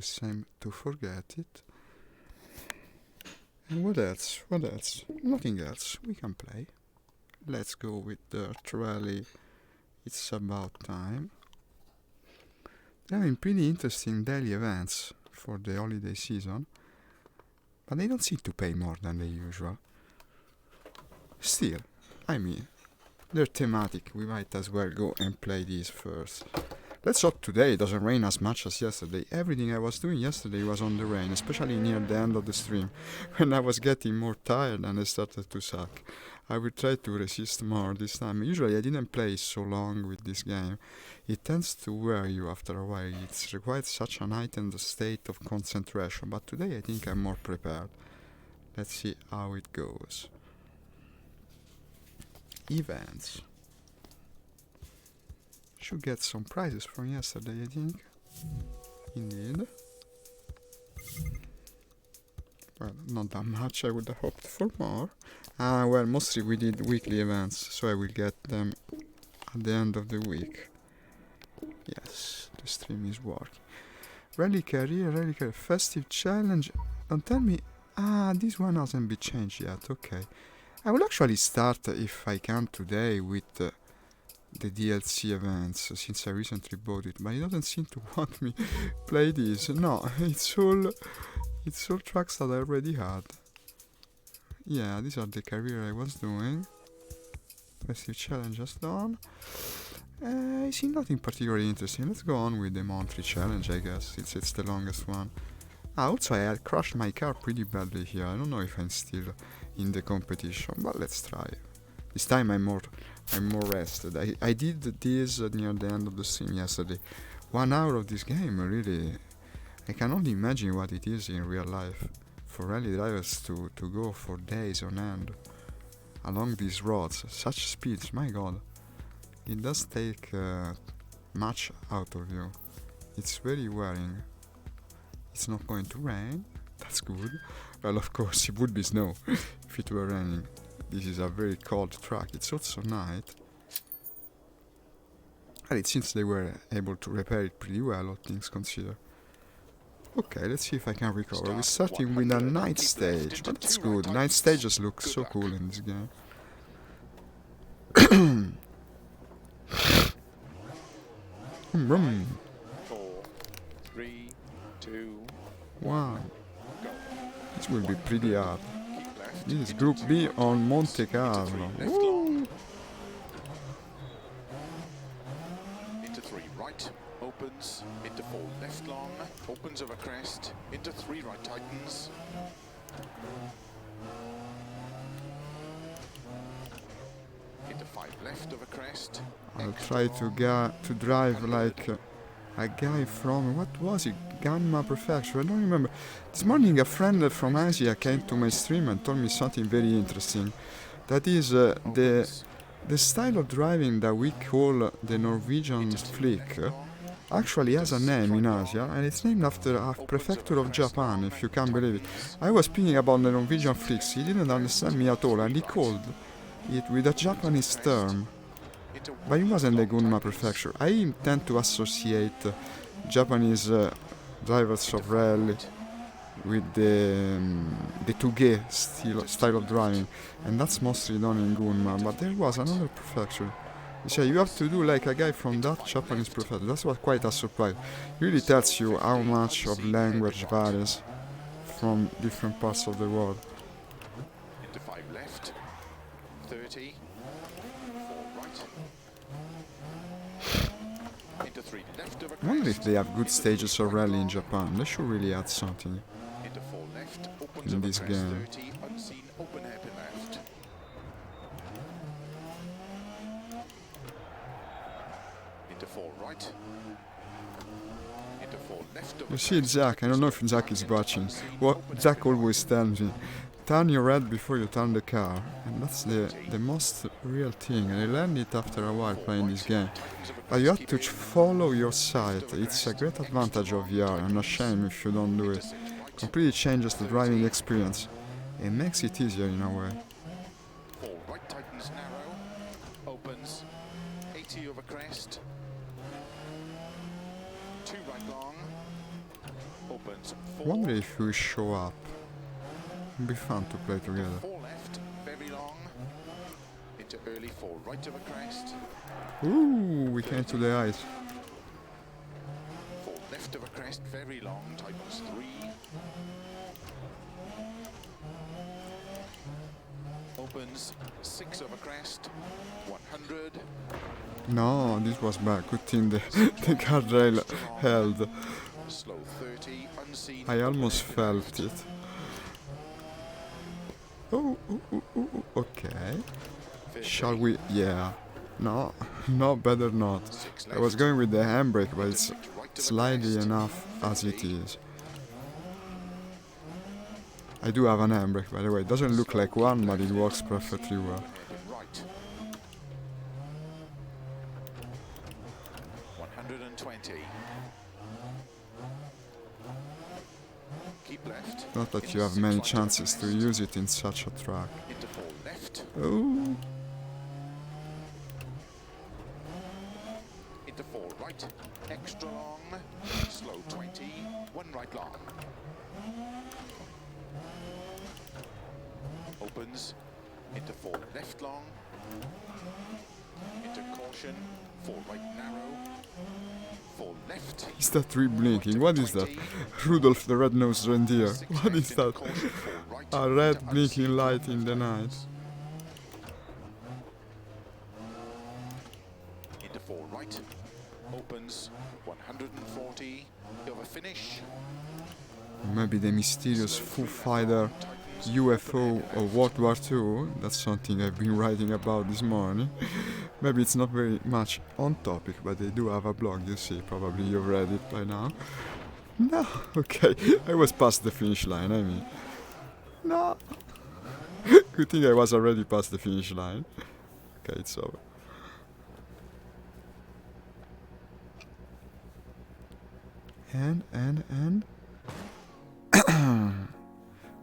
always seem to forget it. And what else? What else? Nothing else. We can play. Let's go with Dirt Rally. It's about time. They're having pretty interesting daily events for the holiday season, but they don't seem to pay more than the usual. Still, I mean, they're thematic. We might as well go and play these first. Let's hope today it doesn't rain as much as yesterday. Everything I was doing yesterday was on the rain, especially near the end of the stream, when I was getting more tired and I started to suck. I will try to resist more this time. Usually I didn't play so long with this game. It tends to wear you after a while. It's required such an heightened state of concentration, but today I think I'm more prepared. Let's see how it goes. Events. Should get some prizes from yesterday, I think. Indeed. Well, not that much. I would have hoped for more. Well, mostly we did weekly events, so I will get them at the end of the week. Yes, the stream is working. Rally career, festive challenge. Don't tell me. This one hasn't been changed yet. Okay. I will actually start, if I can today, with the DLC events, since I recently bought it, but it doesn't seem to want me play this. No, it's all tracks that I already had. Yeah, these are the career I was doing. Festive challenges done. I see nothing particularly interesting. Let's go on with the monthly challenge, I guess. It's the longest one. Also, I had crashed my car pretty badly here. I don't know if I'm still in the competition, but let's try. This time I'm more rested. I did this near the end of the stream yesterday. 1 hour of this game, really. I can only imagine what it is in real life. For rally drivers to go for days on end along these roads, such speeds, my god. It does take much out of you. It's very wearing. It's not going to rain. That's good. Well, of course, it would be snow if it were raining. This is a very cold track. It's also night. And it seems they were able to repair it pretty well, all things considered. Okay, let's see if I can recover. We're starting with a night stage, but that's good. Night stages look so cool in this game. 4, 3, 2, 1. This will be pretty hard. This is Group B on Monte Carlo. Woo! into 3 right, opens, into 4 left long, opens over crest, into 3 right tightens, into 5 left over crest. I'll try to drive like a guy from, what was it, Gamma Prefecture, I don't remember. This morning a friend from Asia came to my stream and told me something very interesting. That is the style of driving that we call the Norwegian flick actually has a name in Asia, and it's named after a prefecture of Japan, if you can believe it. I was speaking about the Norwegian flicks, he didn't understand me at all, and he called it with a Japanese term. But it wasn't the Gunma prefecture. I tend to associate Japanese drivers of rally with the Tuge style of driving, and that's mostly done in Gunma. But there was another prefecture. So you have to do like a guy from that Japanese prefecture. That's what quite a surprise. It really tells you how much of language varies from different parts of the world. Into 5 left, 30, 4 right, into 3 left over I wonder if crest, they have good stages of rally in Japan. They should really add something into 4 left, opens in over this crest, game. 30, unseen, open hairpin left. Into 4 right, into 4 left over You see, crest, Jack, I don't know if Jack is watching. What Jack always tells me, turn your head before you turn the car. And that's the most real thing. I learned it after a while playing this game. But you have to follow your sight. It's a great advantage of VR, and a shame if you don't do it. Completely changes the driving experience. It makes it easier in a way. 4 right tightens narrow, opens, 80 over crest, 2 right long, Opens I 4. wonder if we show up. It'd be fun to play together. 4 left, very long. Into early 4 right of a crest. Ooh, we came to the ice. 4 left of a crest, very long. Tightens 3. Opens 6 of a crest. 100. No, this was bad. Good thing the guardrail held. Slow 30. Unseen. I almost felt it. Oh, okay. Shall we? Yeah. No, no, better not. 6 I was left. going with the handbrake, but it's 6 right of a slidey crest. enough as it 50. is. I do have an handbrake, by the way. It doesn't look like one, but it works perfectly well. Right. 120. Keep left. Not that Into you have 6 many right of a chances to crest. use it in such a track. Into 4 left. Oh, Into 4 right. Extra long. Slow 20. 1 right long. Opens. Into 4 left long. Into caution. 4 right narrow. 4 left. is that tree blinking? What is that? 20. Rudolph the red-nosed reindeer. 6 What left is into that? caution, 4 right. A red Into blinking unseen light in the night. tightens. Into 4 right. Opens 140. Over finish. Maybe the mysterious Foo Fighter Tightens. UFO of World War II. That's something I've been writing about this morning. Maybe it's not very much on topic, but they do have a blog, you see. Probably you've read it by now. No, okay. I was past the finish line, I mean. No. Good thing I was already past the finish line. Okay, it's over. And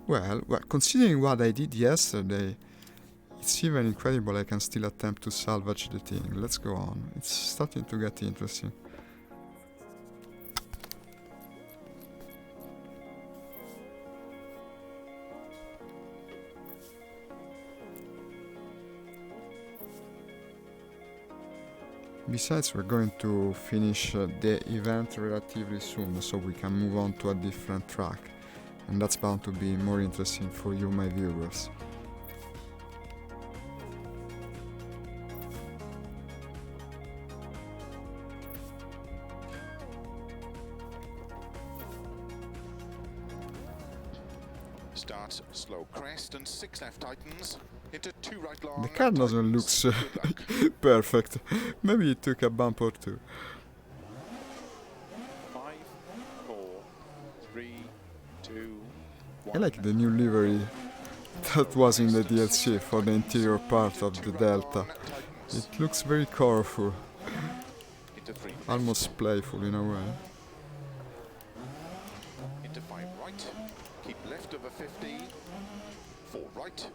well, considering what I did yesterday, it's even incredible I can still attempt to salvage the thing. Let's go on. It's starting to get interesting. Besides, we're going to finish the event relatively soon, so we can move on to a different track. And that's bound to be more interesting for you, my viewers. Starts slow crest and 6 left tightens. Into 2 right long. The car doesn't look tightens. Good luck. perfect. Maybe it took a bump or two. 5, 4, 3, 2, 1. I like the new livery that was in the DLC for the interior part of the Delta. It looks very colorful, Into 3 left. almost playful in a way. Into 5 right. Keep left over 50. 4 right.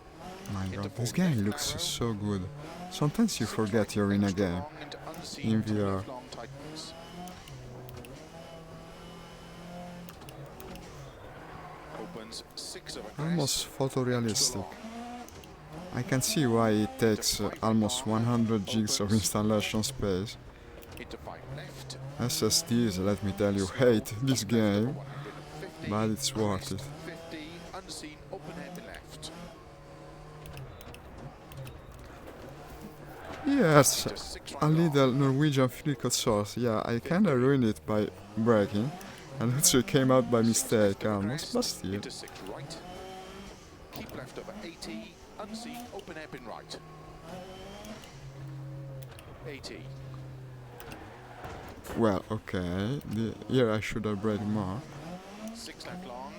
My god, this game looks so good. Sometimes you forget you're in a Extra game. long into unseen in 2 VR. left long tightens. Opens 6 of a crest. Almost photorealistic. Extra long. I can see why it takes almost 100 gigs of installation space. Into 5 left. SSDs, let me tell you, hate this game, but it's worth it. 50, unseen, open end left. Yes, Into 6 right a long. little Norwegian flicker source. Yeah, I kinda ruined it by braking, and also it came out by 6 mistake left over almost, crest, but still. Into 6 right. Keep left over 80, unseen, open hairpin right. 80. Well, okay, here I should have braked more. 6 left long.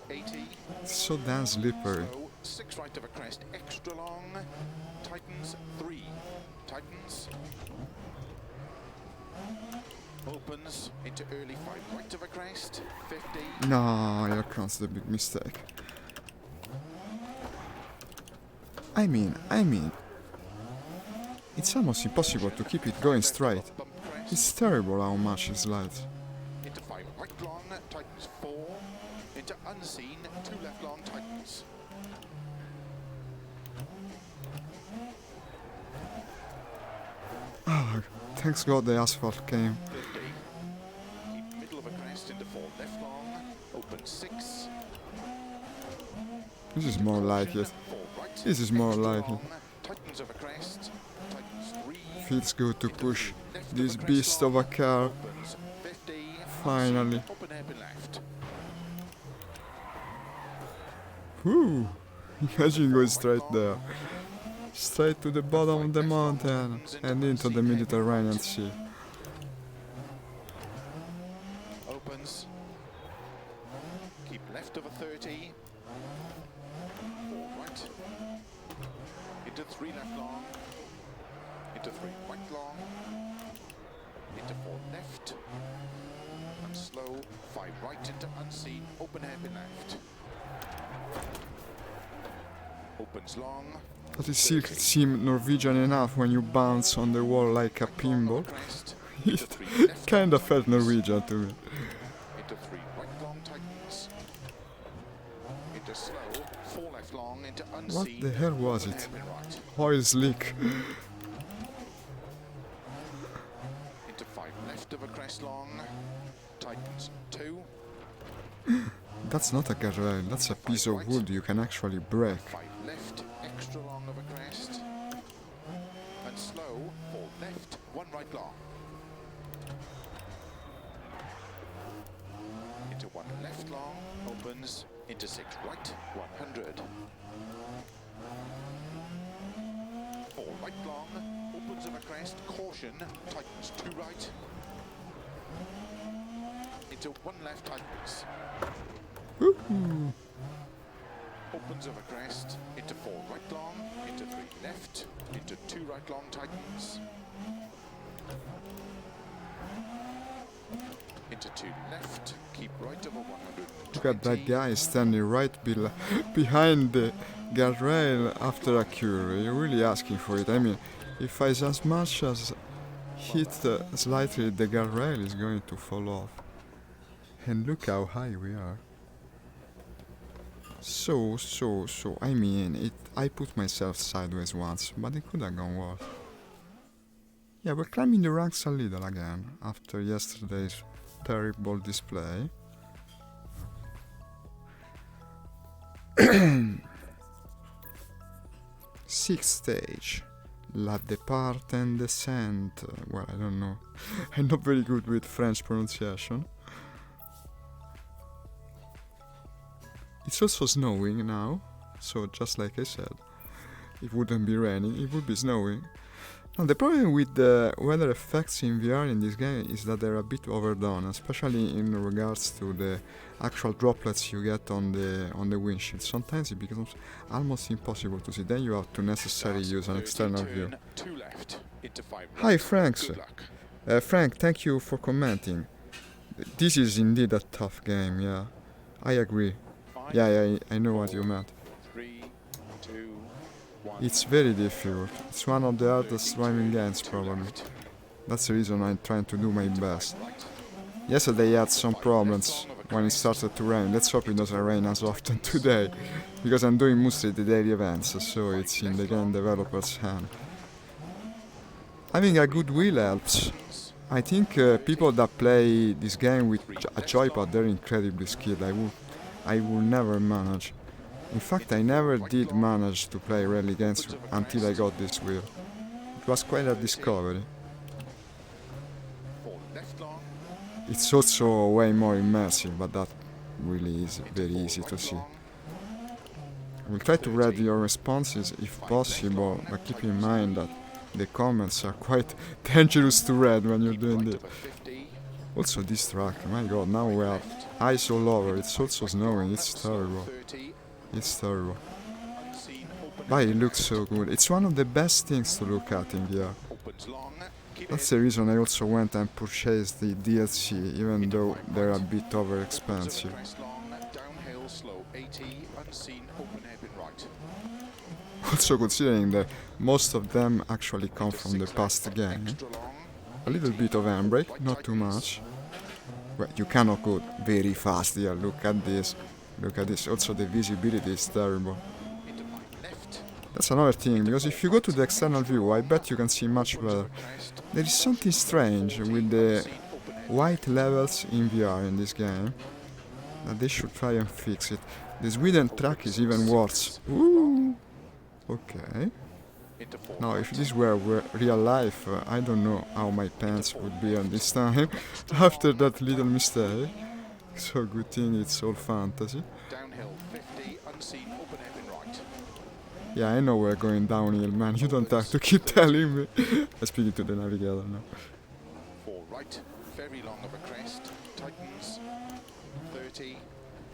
80. It's so damn slippery. Slow. 6 right of a crest, extra long. Tightens 3. Tightens. Opens into early 5 right of a crest. 50. No, here comes the big mistake. I mean, it's almost impossible to keep it going straight. Bump crest. It's terrible how much it slides. Into 5 right long. Tightens 4, into unseen, 2 left long tightens. Oh, thanks God the asphalt came. 50, keep middle of a crest into 4 left long, open 6. This is more like it. 4 right, This is more extra like it. long, tightens of a crest, tightens 3. Feels good to push Left of this a crest beast long, of a car. opens 50, Finally. open hairpin left. Whew! Imagine going straight there. Straight to the bottom of the mountain and into the Mediterranean Sea. Opens. Keep left of a 30. 4 right. Into 3 left long. Into 3 right long. Into 4 left. And slow. 5 right into unseen. Open hairpin left. Opens long. But it still seemed Norwegian enough when you bounce on the wall like a pinball. Crest. It Into 3 left kinda long felt tightens. Norwegian to me. Into 3 right long tightens. Into slow. 4 left long into unseen. What the hell was open it? hairpin right. Oil slick. Into 5 left of a crest long, tightens 2, That's not a guardrail, that's a piece of wood you can actually break. 5 left, extra long of a crest, and slow, 4 left, 1 right long. Into 1 left long, opens, into 6 right, 100. 4 right long, opens of a crest, caution, tightens 2 right. Into 1 left tightens. Woohoo! Opens of a crest, into 4 right long, into 3 left, into 2 right long tightens. Into 2 left, keep right over 120. Look at that guy standing right behind the guardrail after a cure. You're really asking for it. I mean, if I as much as hit slightly the guardrail is going to fall off. And look how high we are. So, I mean, I put myself sideways once, but it could have gone worse. Yeah, we're climbing the ranks a little again, after yesterday's terrible display. Sixth stage. La départ and descent. Well, I don't know. I'm not very good with French pronunciation. It's also snowing now, so just like I said, it wouldn't be raining, it would be snowing. Now the problem with the weather effects in VR in this game is that they're a bit overdone, especially in regards to the actual droplets you get on the windshield. Sometimes it becomes almost impossible to see, then you have to necessarily use an external view. 2 left, into 5 right. Hi Frank, Good luck. Frank, thank you for commenting. This is indeed a tough game, yeah. I agree. 5, Yeah, I know what you meant. 3, 2, 1. It's very difficult. It's one of the hardest driving games probably. That's the reason I'm trying to do my best. Yesterday I had some problems when it started to rain. Let's hope it doesn't rain as often today, because I'm doing mostly the daily events, so it's in the game developer's hand. Having a good wheel helps. I think people that play this game with a joypad, they're incredibly skilled. I will never manage. In fact, I never did manage to play rally games until I got this wheel. It was quite a discovery. 4 left long, It's also way more immersive, but that really is into very 4 easy to right see. long, I will try to read your responses if possible, but keep in mind that the comments are quite dangerous to read when you're keep doing right this. over 50, Also this track, my god, now we have ice all over, it's also snowing, it's terrible. 30, It's terrible. unseen, open But it hairpin looks left. so good. It's one of the best things to look at in VR. Opens long, keep That's it, the reason I also went and purchased the DLC, even though they're a bit over opens of a expensive. crest long, downhill, slow 80, unseen, open hairpin right. Also considering that most of them actually come Into from the 6 past left, game. extra long, A little 80, bit of handbrake, right not too tightens. much. Well, you cannot go very fast here. Look at this. Look at this. Also, the visibility is terrible. Into 5 left. That's another thing, because if you go to the external view, I bet you can see much Opens of better. a crest. There is something strange with the white levels in VR in this game. That they should try and fix it. The Sweden track is even worse. Ooh. Okay. Into 4 Now, right. if this were real life, I don't know how my pants would be on this time after that little mistake. So good thing it's all fantasy. Downhill 50, unseen, open hairpin right. Yeah, I know we're going downhill, man. You don't have to keep telling me. I'm speaking to the navigator now. 4 right, very long of a crest, tightens, 30,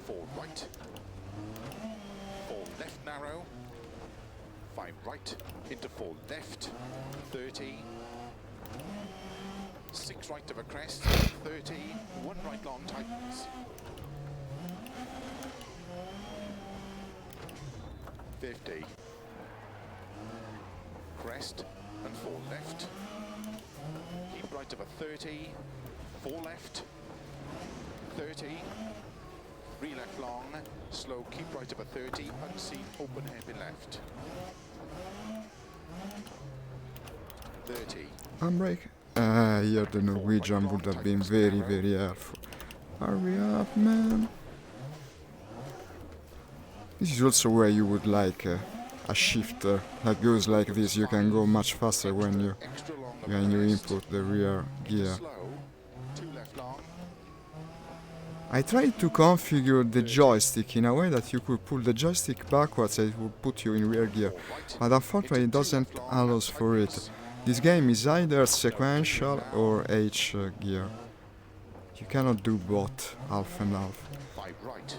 4 right, 4 left narrow, 5 right, into 4 left, 30, 6 right of a crest, 30, 1 right long tightens, 50, crest and 4 left, keep right of a 30, 4 left, 30, 3 left long, slow, keep right of a 30, unseen, open hairpin left, 30, Handbrake. Here the Norwegian would have been very, very helpful. Hurry up, man. This is also where you would like a shifter that goes like this. You can go much faster when you extra long of when you crest, input the rear gear. slow, 2 left long, I tried to configure the joystick in a way that you could pull the joystick backwards and it would put you in rear gear, 4 right, but unfortunately it doesn't allow us for it. This game is either sequential or H gear. You cannot do both, half and half. 5 right,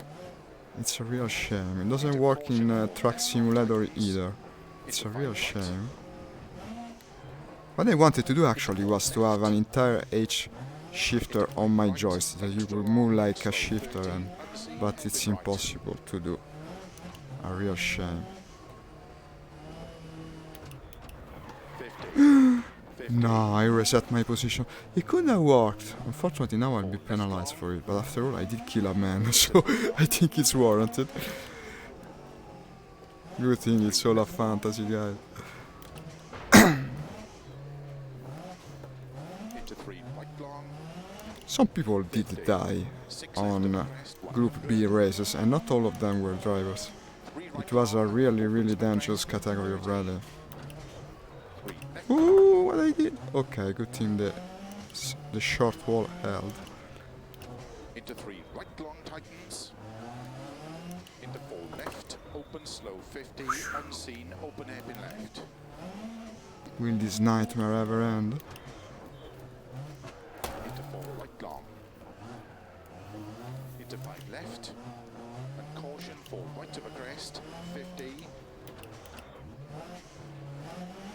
It's a real shame. It doesn't work in Truck Simulator either. It's a real shame. What I wanted to do actually was to have an entire H shifter on my joystick, that you could move like a shifter, but it's impossible to do. A real shame. 50, 50, No, I reset my position. It could have worked. Unfortunately, now I'll be penalized for it. But after all, I did kill a man, so I think it's warranted. Good thing it's all a fantasy, guys. into 3 right long, Some people did die 6 on left of a crest, Group B 100, races, and not all of them were drivers. 3 right It was a long, really, really opens of a dangerous crest, category of rally. 3 left, Ooh, what I did? Okay, good thing the short wall held. into 3 right long tightens, into 4 left, open slow 50, unseen, open hairpin left, Will this nightmare ever end? into 4 right long, into 5 left, and caution 4 right of a crest, 50,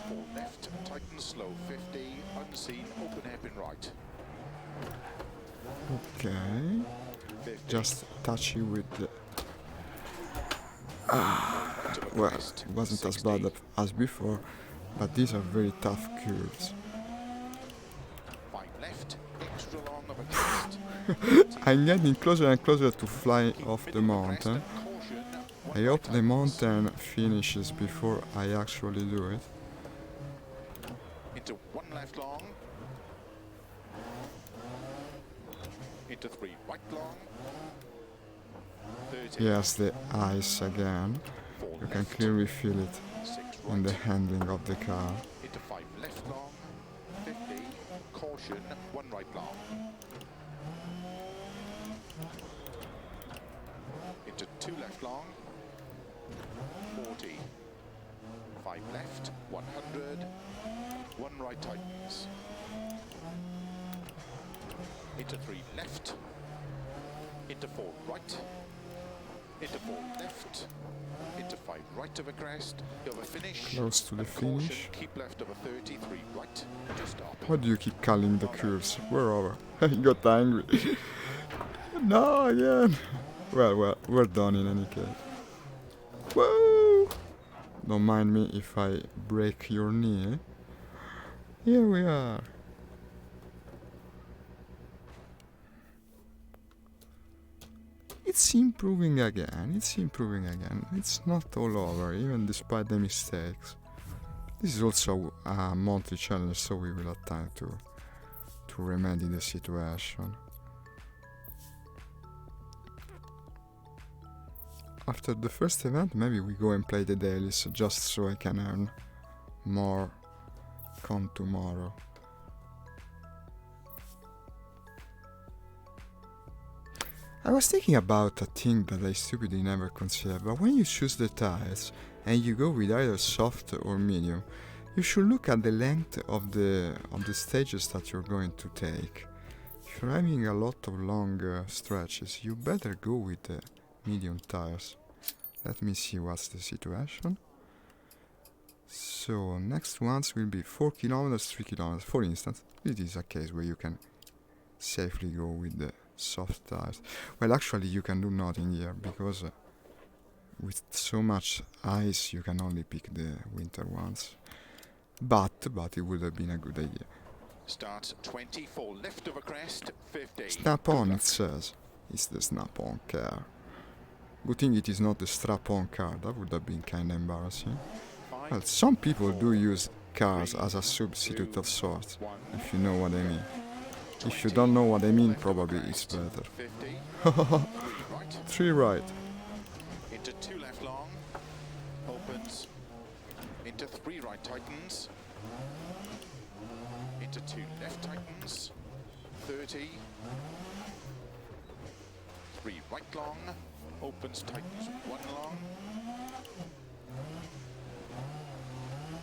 4 left, tighten slow 50, unseen, open hairpin right, Okay. 50, Just touchy with the... right of a Well, crest, it wasn't as 60, bad as before, but these are very tough curves. 5 left, extra long of a crest, I'm getting closer and closer to fly keep off the middle of crest mountain. and caution, I 1 hope right the tightens. mountain finishes before I actually do it. Into 1 left long, into 3 right long, 30, Yes, the ice again. 4 You can left, clearly feel it 6 in the right, handling of the car. into 5 left long, 50, caution, 1 right long, into 2 left long, 40, 5 left, 100, 1 right tightens, into 3 left, into 4 right, into 4 left, into 5 right of a crest, of a finish, Close to the and caution, finish. keep left of a 33 right, to stop. Why do you keep calling the curves? We're over. I got angry. No, again. Well, we're done in any case. Whoa! Don't mind me if I break your knee. Here we are. it's improving again. It's improving again. It's not all over, even despite the mistakes. This is also a monthly challenge, so we will have time to remedy the situation. After the first event, maybe we go and play the dailies just so I can earn more come tomorrow. I was thinking about a thing that I stupidly never considered, but when you choose the tires and you go with either soft or medium, you should look at the length of the stages that you're going to take. If you're having a lot of long stretches, you better go with the medium tires. Let me see what's the situation. So next ones will be 4 kilometers, 3 kilometers. For instance, this is a case where you can safely go with the soft tires. Well, actually you can do nothing here because with so much ice you can only pick the winter ones. But it would have been a good idea. Starts 24 left of a crest, 50. Snap on, it says. It's the snap on car. Good thing it is not the strap on car, that would have been kinda embarrassing. Well, some people do use cars as a substitute of sorts, if you know what I mean. If you don't know what I mean, probably it's better. 3 right. Into 2 left long. Opens. Into 3 right tightens. Into 2 left tightens. 30. 3 right long. Opens, tightens 1 long.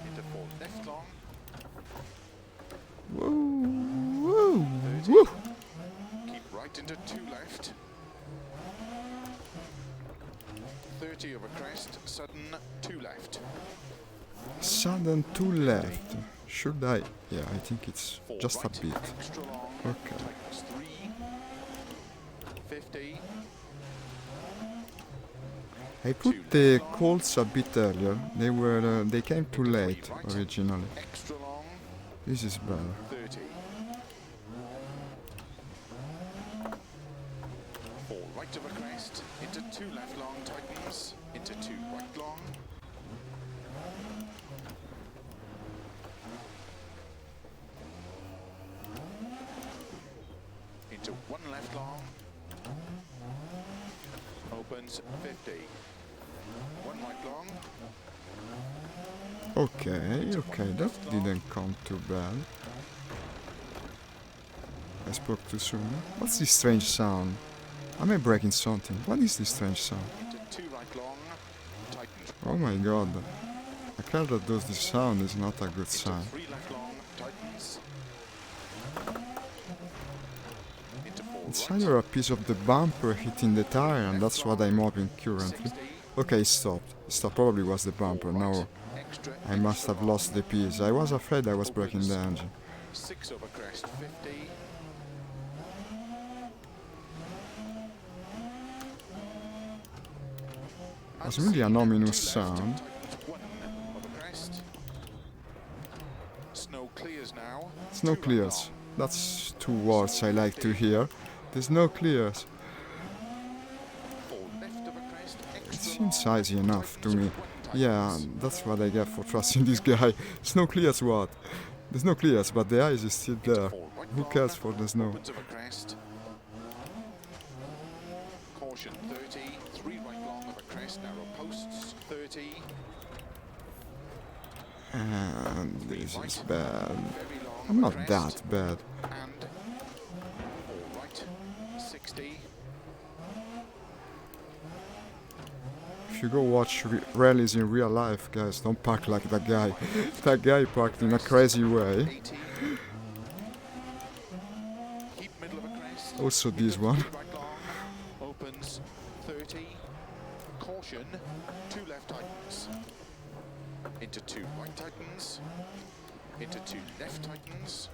Into 4 left long. Woo, woo, 30. woo. Keep right into 2 left. 30 over crest, sudden 2 left. Sudden 2 left. Should I? Yeah, I think it's 4 just a right, bit. extra long. Okay. Tightens 3. 50. I put the Colts a bit earlier. They came too late originally. Extra long. This is better. 30. 4 right of a crest, into 2 left long tightens, into 2 right long. Into 1 left long. Opens 50. 1 right long. Okay, that didn't come too bad. I spoke too soon. What's this strange sound? Am I breaking something? What is this strange sound? Into 2 right long. Tightens. Oh my god. A car that does this sound is not a good sign. 3 left long. Tightens. Into 4 It's right. either a piece of the bumper hitting the tire, and that's what I'm hoping currently. 60. Okay, it stopped. Probably was the bumper. Now Extra. I must have lost the piece. I was afraid I was breaking the engine. 6 over crest, 50. That's really an ominous sound. 1 over crest. Snow clears now. Snow 2 right clears. long. That's 2 words I like to hear. There's no clears. 4 left of a crest, It extra seems long, easy enough to tightens me. 1 Yeah, tightens. that's what I get for trusting this guy. Snow clears what? There's no clears, but the ice is still Into there. 4 right Who long, cares for the snow? opens of a crest. Caution 30, 3 right long of a crest, narrow posts 30, And this is bad. very long I'm of a not crest, that bad. and 4 right, 60. If you go watch rallies in real life, guys, don't park like that guy. That guy parked in a crazy way. 80. Keep middle of a crest. Also this Into one. 3 right long. Opens 30. Caution. 2 left tightens. Into 2 right tightens. Into 2 left tightens.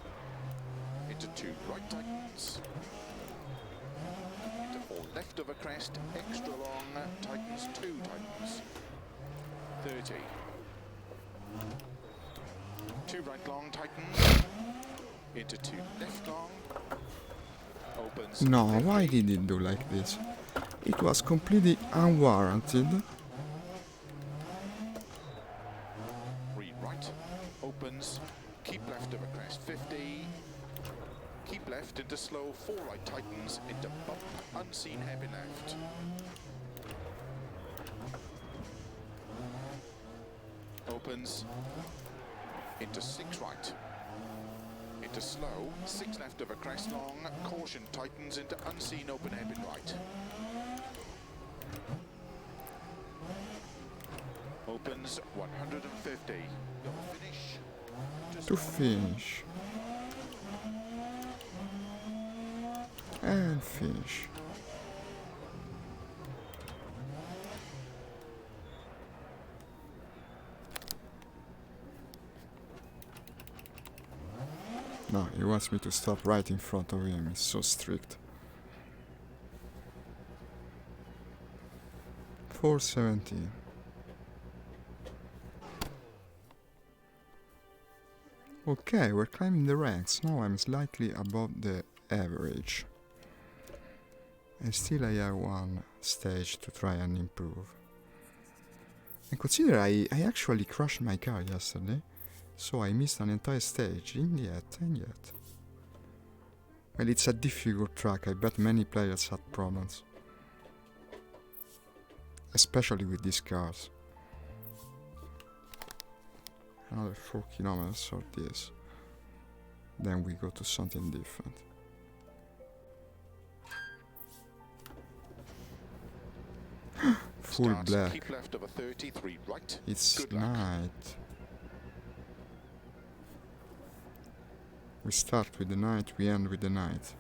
Into 2 right tightens. Into 4 left of a crest. Extra long. Tightens 2 tightens. 30. 2 right long tightens. Into 2 left long. Opens. No, 50. why did it do like this? It was completely unwarranted. 3 right, opens, keep left over crest 50, keep left into slow, 4 right tightens, into bump, unseen hairpin left. Opens, into 6 right, into slow, 6 left over crest long, caution tightens into unseen open hairpin right. Opens 150. Finish. To finish. And finish. No, he wants me to stop right in front of him. He's so strict. 417. Okay, we're climbing the ranks. Now I'm slightly above the average. And still I have one stage to try and improve. And consider I actually crashed my car yesterday, so I missed an entire stage, and yet. Well, it's a difficult track, I bet many players had problems. Especially with these cars. Another 4 kilometers of this. Then we go to something different. Full Starts, black. keep left over 30, 3 right. It's Good luck. night. We start with the night, we end with the night.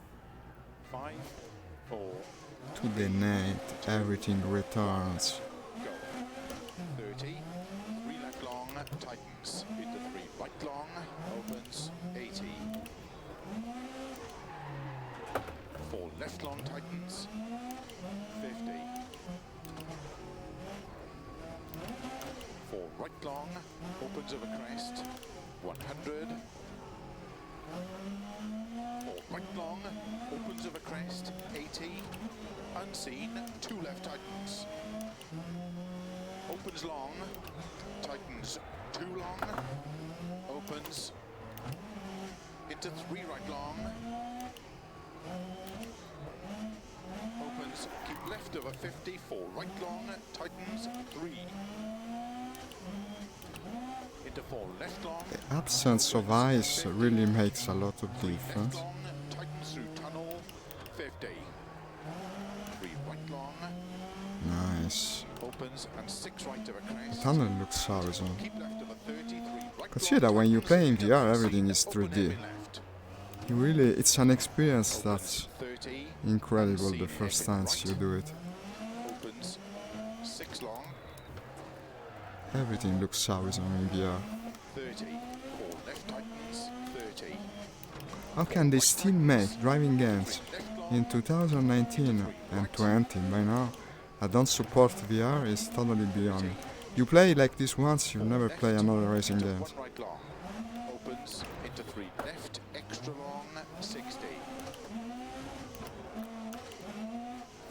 5, 4, To the night, everything returns. go. 30, 3 left long, tightens. Into 3 right long, opens. 80. 4 left long, tightens. 50. 4 right long, opens over crest. 100. 4 right long, opens over crest. 80. Unseen, 2 left tightens. Opens long, tightens 2 long, opens into 3 right long, opens, keep left over 50, 4 right long, tightens 3, into 4 left long, The absence of ice really makes a lot of 3 left difference. long, tightens through tunnel, 50, 3 right long, Nice. opens and 6 right over crest. The tunnel looks awesome. Keep left over 30, 3 right Consider long, when you play in tightens, VR, everything unseen, is open 3D. hairpin left. You really, it's an experience that's 30, incredible the first times you do it. opens 6 long, Everything looks awesome in VR. 30, 4 left tightens, 30, How can they still make driving games 3 left long, in 2019 and 20 by now? I don't support VR, it's totally beyond me. You play like this once, you never play another racing into game. 1 right long, opens into 3 left, extra long, 60,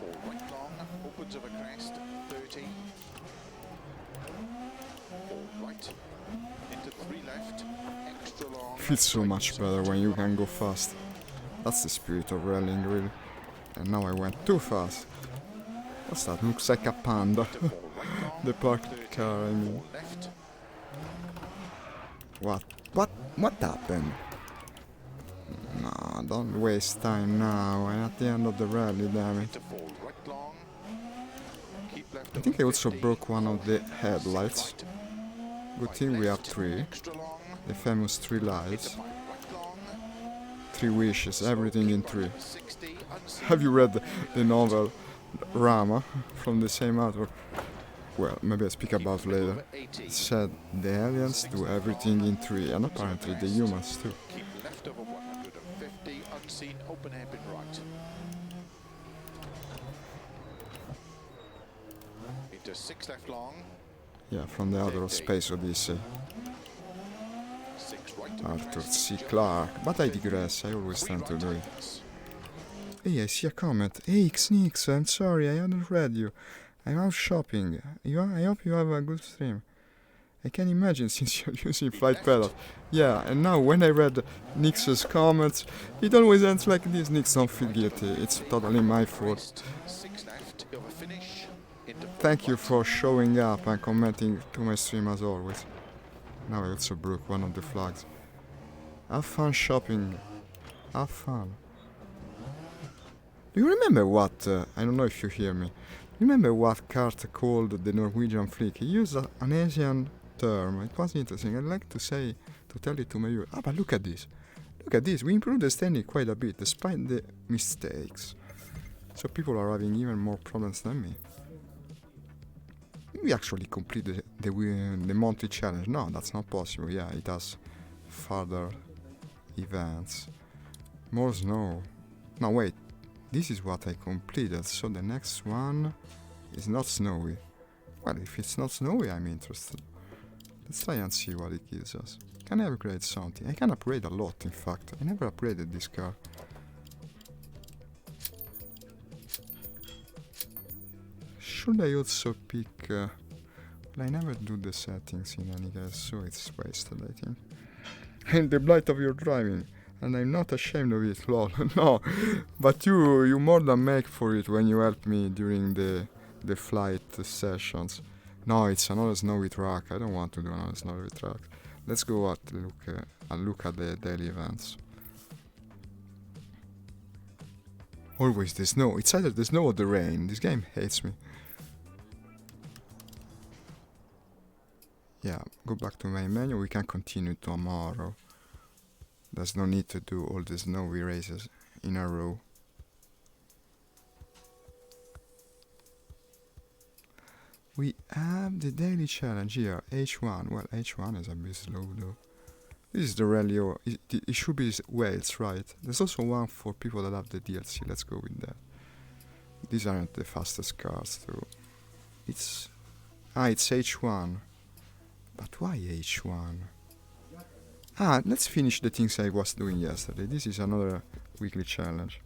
4 right long, opens over crest, 30, 4 right, into 3 left, extra long, Feels so much tightens, better 2 when you right. can go fast. That's the spirit of rallying, really. And now I went too fast. What's that? Looks like a panda. Into 4 right long, The parked 30, car, I mean. 4 left, What happened? No, don't waste time now. I'm at the end of the rally, damn it. into 4 right long, keep left I think I over also 50, broke one of the 6 headlights. right, Good 5 thing we have left, 3. extra long, The famous 3 into lives. 5 right long, 3 wishes, everything in 3. 60, unseen, Have you read the novel Rama from the same author? Well, maybe I speak about later. over 80, It said the aliens do everything in 3, and apparently the humans too. keep left over 150, unseen, open hairpin right. Into 6 left long, Yeah, from the author of Space Odyssey, 6 right over Arthur crest, C. Clarke. But I digress, I always 3 tend to right do it. tightens, Hey, I see a comment. Hey, Xnix, I'm sorry, I hadn't read you. I'm out shopping. I hope you have a good stream. I can imagine since you're using Flight Pedal. Yeah, and now when I read Nix's comments, it always ends like this. Nix, don't feel guilty. It's totally my fault. Thank you for showing up and commenting to my stream as always. Now I also broke one of the flags. Have fun shopping. Have fun. Do you remember what, I don't know if you hear me, remember what Kurt called the Norwegian flick? He used an Asian term. It was interesting. I'd like to tell it to my viewers. Ah, but look at this. Look at this. We improved the standing quite a bit despite the mistakes. So people are having even more problems than me. We actually completed the monthly challenge. No, that's not possible. Yeah, it has further events. More snow. No, wait. This is what I completed. So the next one is not snowy. Well, if it's not snowy, I'm interested. Let's try and see what it gives us. Can I upgrade something? I can upgrade a lot, in fact. I never upgraded this car. Should I also pick... well, I never do the settings in any case, so it's wasted, I think. And the blight of your driving. And I'm not ashamed of it, lol. No, but you more than make for it when you help me during the flight sessions. No, it's another snowy track. I don't want to do another snowy track. Let's go look at the daily events. Always the snow. It's either the snow or the rain. This game hates me. Yeah, go back to my menu. We can continue tomorrow. There's no need to do all the snowy races in a row. We have the daily challenge here, H1. Well, H1 is a bit slow though. This is the rally, or it should be Wales, right? There's also one for people that have the DLC. Let's go with that. These aren't the fastest cars though. It's H1. But why H1? Let's finish the things I was doing yesterday. This is another weekly challenge.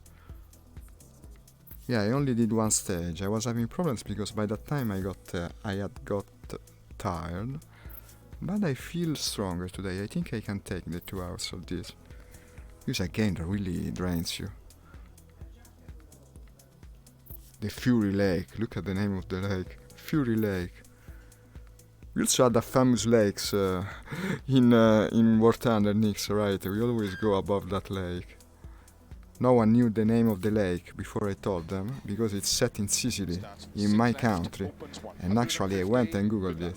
Yeah, I only did one stage. I was having problems because by that time I had got tired. But I feel stronger today. I think I can take the 2 hours of this. This again really drains you. The Fury Lake. Look at the name of the lake. Fury Lake. We also had the famous lakes in War Thunder Nix, right? We always go above that lake. No one knew the name of the lake before I told them, because it's set in Sicily, in my country. And actually I went and googled it.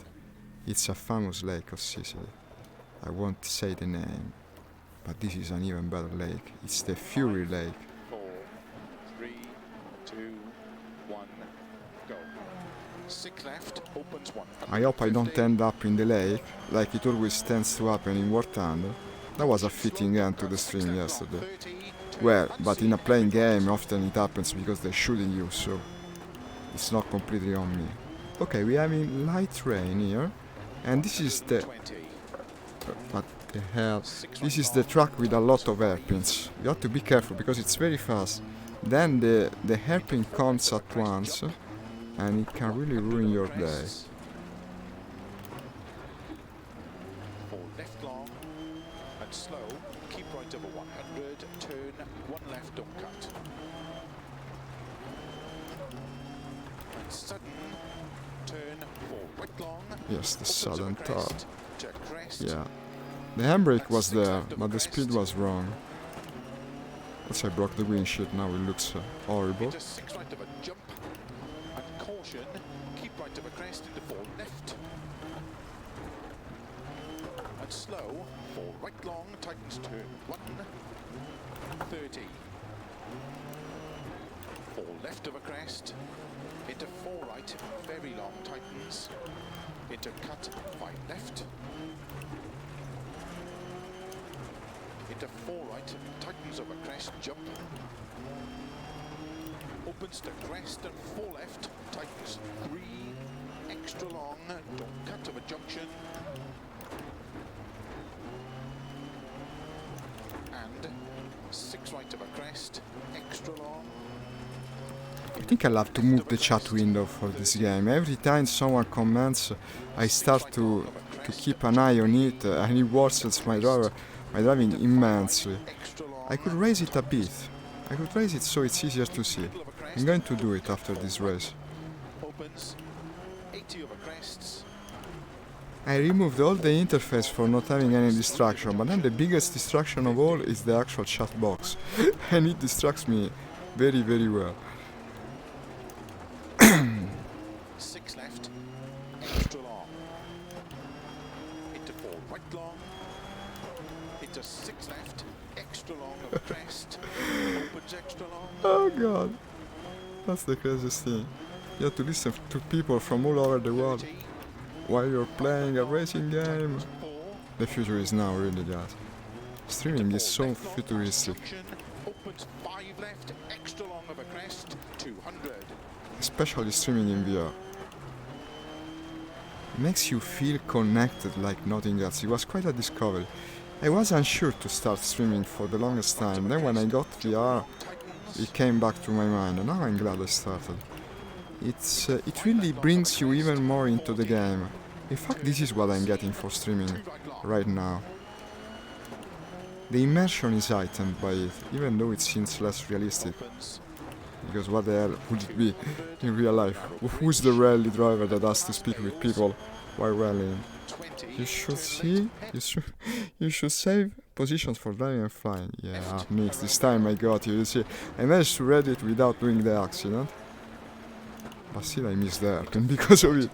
It's a famous lake of Sicily. I won't say the name, but this is an even better lake. It's the Fury Lake. 4, 3, 2, 1, go. 6 left, opens 1. I hope I don't end up in the lake, like it always tends to happen in War Thunder. That was a fitting end to the stream yesterday. Well, but in a playing game often it happens because they're shooting you, so it's not completely on me. Okay, we're having light rain here, and this is the... what the hell? This is the track with a lot of hairpins. You have to be careful because it's very fast. Then the hairpin comes at once, and it can really ruin your day. 4 left long and slow, keep right over 100, turn 1 left, don't cut. And sudden, turn 4 right long. Yes, the sudden turn. To crest. Yeah. The handbrake was there, but the speed was wrong. Also I broke the windshield, now it looks horrible. Into 6 right of a jump. And caution, keep right of a crest into 4 left. And slow, 4 right long, tightens turn 1, 30. 4 left of a crest, into 4 right, very long, tightens, into cut, 5 left, into 4 right, tightens over crest, jump, opens to crest and 4 left, tightens 3, extra long, don't cut of a junction, and 6 right of a crest, extra long, I think I'll have to move the chat window for this game. Every time someone comments, I start to keep an eye on it, and it worsens my driving immensely. I could raise it a bit. I could raise it so it's easier to see. I'm going to do it after this race. Opens 80 over crests. I removed all the interface for not having any distraction, but then the biggest distraction of all is the actual chat box. And it distracts me very, very well. 6 left, extra long. Into 4 right long. Into 6 left, extra long over crest. Opens extra long. Oh god. That's the craziest thing. You have to listen to people from all over the world 30, while you're playing a racing game. 4. The future is now, really, guys. Streaming is so futuristic, Opens 5 left, extra long over crest, 200. especially streaming in VR. Makes you feel connected like nothing else. It was quite a discovery. I was unsure to start streaming for the longest time, then when I got VR, it came back to my mind, and now I'm glad I started. It really brings you even more into the game. In fact, this is what I'm getting for streaming right now. The immersion is heightened by it, even though it seems less realistic. Because what the hell would it be in real life? Who's the rally driver that has to speak with people while rallying? You should see, you should save positions for driving and flying. Yeah, Nix, this time I got you. You see, I managed to read it without doing the accident. But still I missed that, and because of it,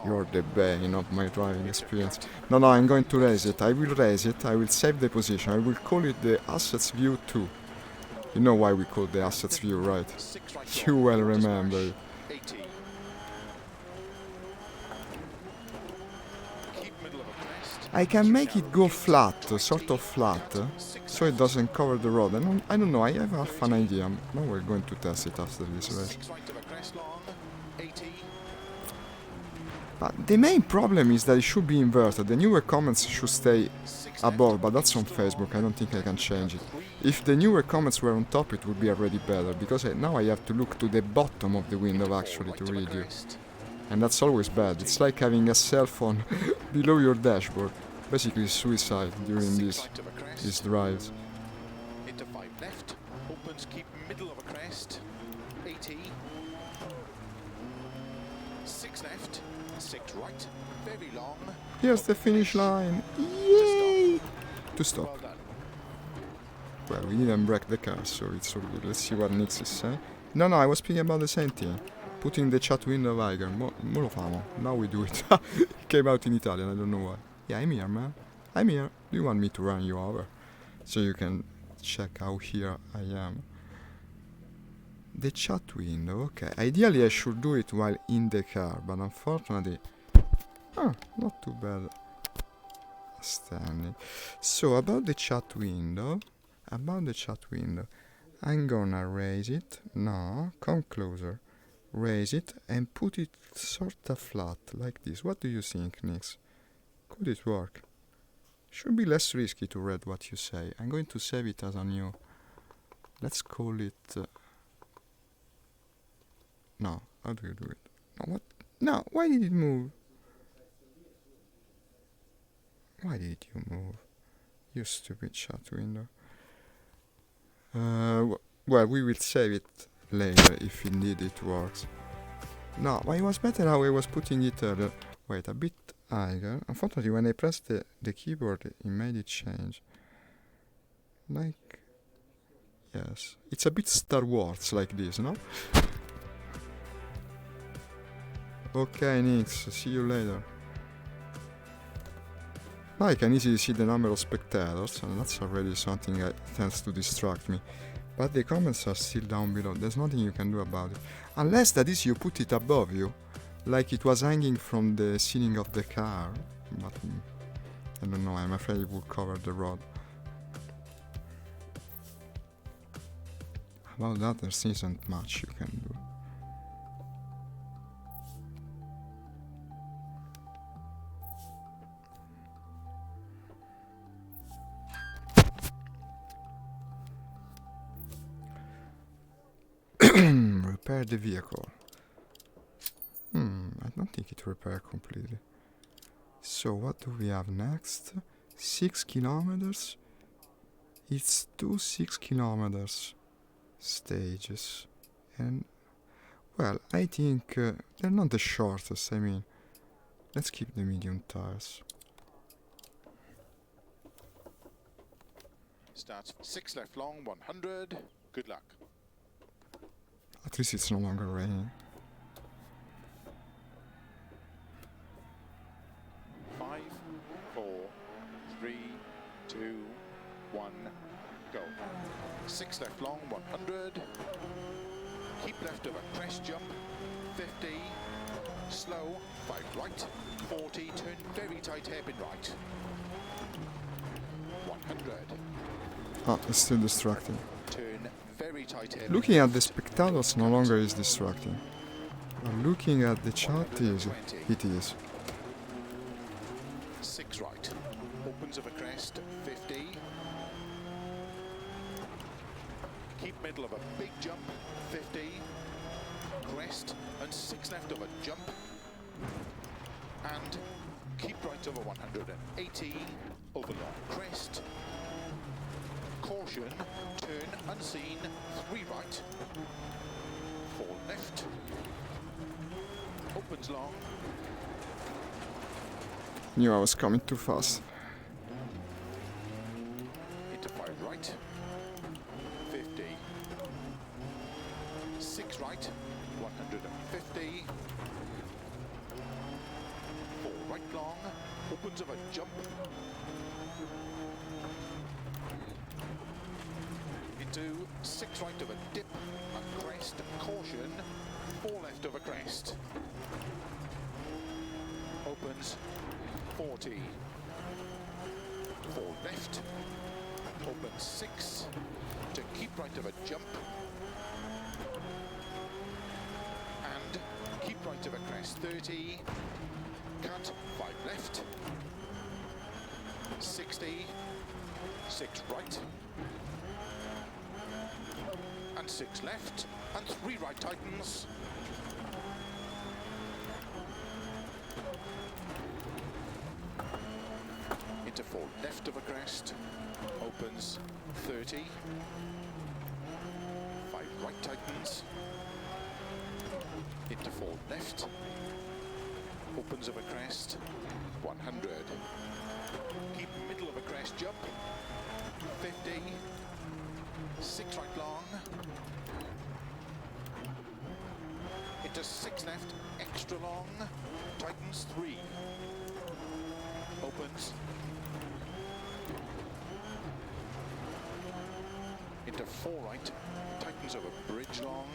you're the bane of my driving experience. No, I'm going to raise it. I will raise it. I will save the position. I will call it the Assets View 2. You know why we call the Assets View, right? You well remember it. I can make it go flat, sort of flat, so it doesn't cover the road. I don't know, I have half an idea. Now we're going to test it after this race. But the main problem is that it should be inverted. The newer comments should stay above, but that's on Facebook. I don't think I can change it. If the newer comments were on top, it would be already better, because now I have to look to the bottom of the window actually to read you. And that's always bad. It's like having a cell phone below your dashboard. Basically suicide during these drives. Into 5 left, opens, keep middle of a crest, 80. 6 left, 6 right, very long. Here's the finish line. Yay! To stop. Well done. Well, we didn't break the car, so it's all good. Let's see what Nix is saying. No, I was speaking about the same thing. Putting the chat window Viger. Mo lo famo. Now we do it. It came out in Italian, I don't know why. Yeah, I'm here, man. I'm here. Do you want me to run you over? So you can check how here I am. The chat window, okay. Ideally I should do it while in the car, but unfortunately... not too bad. Standing. So about the chat window... I'm gonna raise it. No, come closer. Raise it and put it sort of flat, like this. What do you think, Nix? Could it work? Should be less risky to read what you say. I'm going to save it as a new... Let's call it... No, how do you do it? No, what? No, why did it move? Why did you move? You stupid chat window. Well, we will save it later if indeed it works. No, but it was better how I was putting it wait, a bit higher. Unfortunately, when I pressed the keyboard, it made it change. Like... Yes. It's a bit Star Wars like this, no? Okay, Nix, see you later. Now I can easily see the number of spectators, and that's already something that tends to distract me. But the comments are still down below, there's nothing you can do about it. Unless that is you put it above you, like it was hanging from the ceiling of the car. But I don't know, I'm afraid it will cover the road. About that, there isn't much you can do. repair the vehicle. I don't think it repaired completely. So what do we have next? 6 kilometers. It's 2 6 kilometers stages. And well, I think they're not the shortest. I mean, let's keep the medium tires. Starts 6 left long, 100. Good luck. At least it's no longer raining. 5, 4, 3, 2, 1, go. 6 left long, 100. Keep left of a crest jump, 50. Slow, 5 right, 40. Turn very tight hairpin right. 100. Ah, it's still distracting. Turn very tight hairpin. Looking at the spectators no longer is distracting. But looking at the chat is, it is. 6 right. Opens of a crest, 50. Keep middle of a big jump, 50. Crest and 6 left of a jump. And keep right over 180. Over long crest. Caution, turn unseen, 3 right. 4 left. Opens long. Knew I was coming too fast. Into 5 right. 50. 6 right. 150. 4 right long. Opens of a jump. Into 6 right of a dip. A crest. Caution. 4 left of a crest. Opens 40. 4 left. Open 6. To keep right of a jump. And keep right of a crest. 30. Cut. 5 left. 60. 6 right. And 6 left. And 3 right tightens. Into 4 left of a crest, opens 30, 5 right tightens, into 4 left, opens of a crest, 100, keep middle of a crest jump, 50, 6 right long, into 6 left, extra long, tightens 3, opens, into 4 right, tightens over bridge long,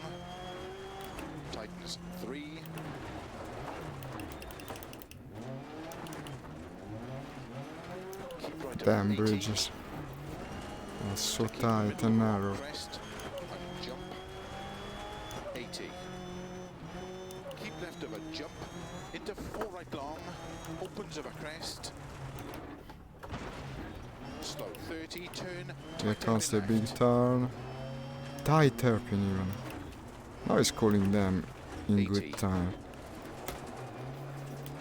tightens 3, keep right Damn over 80, bridges. It's so keep tight middle and of narrow. crest, and jump, 80, keep left of a jump, into 4 right long, opens of a crest, slow 30, turn, Here tight comes the hairpin big left. turn. Tight hairpin even. Now he's calling them in 80. good time.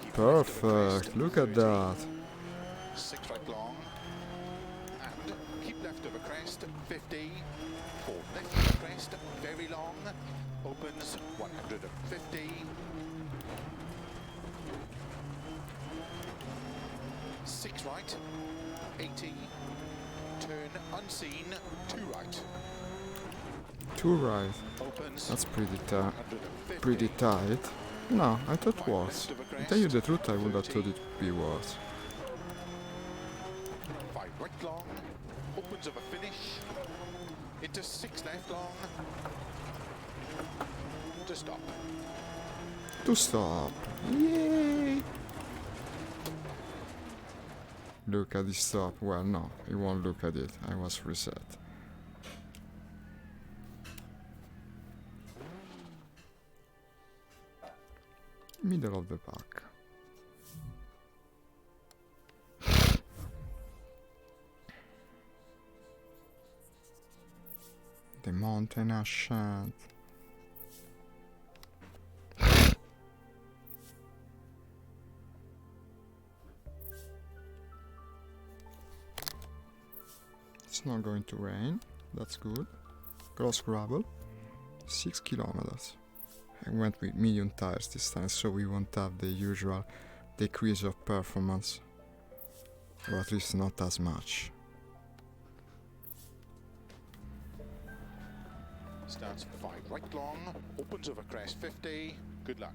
Keep left of a Perfect, crest, look at 30, that. 6 right long, and keep left of a crest, 50, 4 left of a crest, very long, opens 150, 6 right, 80, turn unseen, 2 right, Two right. opens That's pretty tight. 150, Pretty tight. No, I thought 5 worse. left of a To crest, tell you the truth, I would have 30, thought it would be worse. 5 right long, opens of a finish, into 6 left long, to stop. To stop. Yay! Look at the stop. Well, no, he won't look at it. I was reset. Middle of the pack. The mountain ascent. not going to rain. That's good. Gross gravel. 6 kilometers. I went with medium tires this time, so we won't have the usual decrease of performance. Or at least not as much. Stands 5 right long, opens over crest 50. Good luck.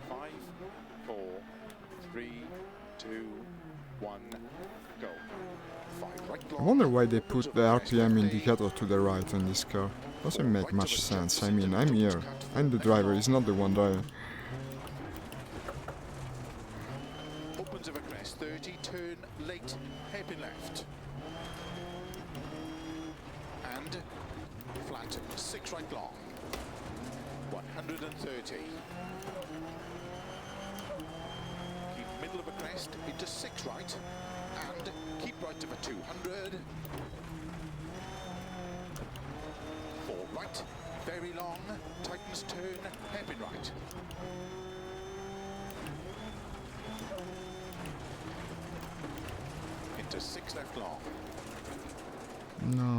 Five, 4, 3, 2, 1, go. 5 right I long. wonder why they put the opens over crest RPM 50. indicator to the right on this car. Doesn't make Right much over sense. jumps I mean, into I'm don't here. cut. I'm the Left driver, long. he's not the one driving. Opens over crest 30, turn late, hairpin left. And flat 6 right long. 130. Keep middle of a crest into 6 right and keep right of a 200. 4 right, very long, tightens turn, hairpin right. Into 6 left long,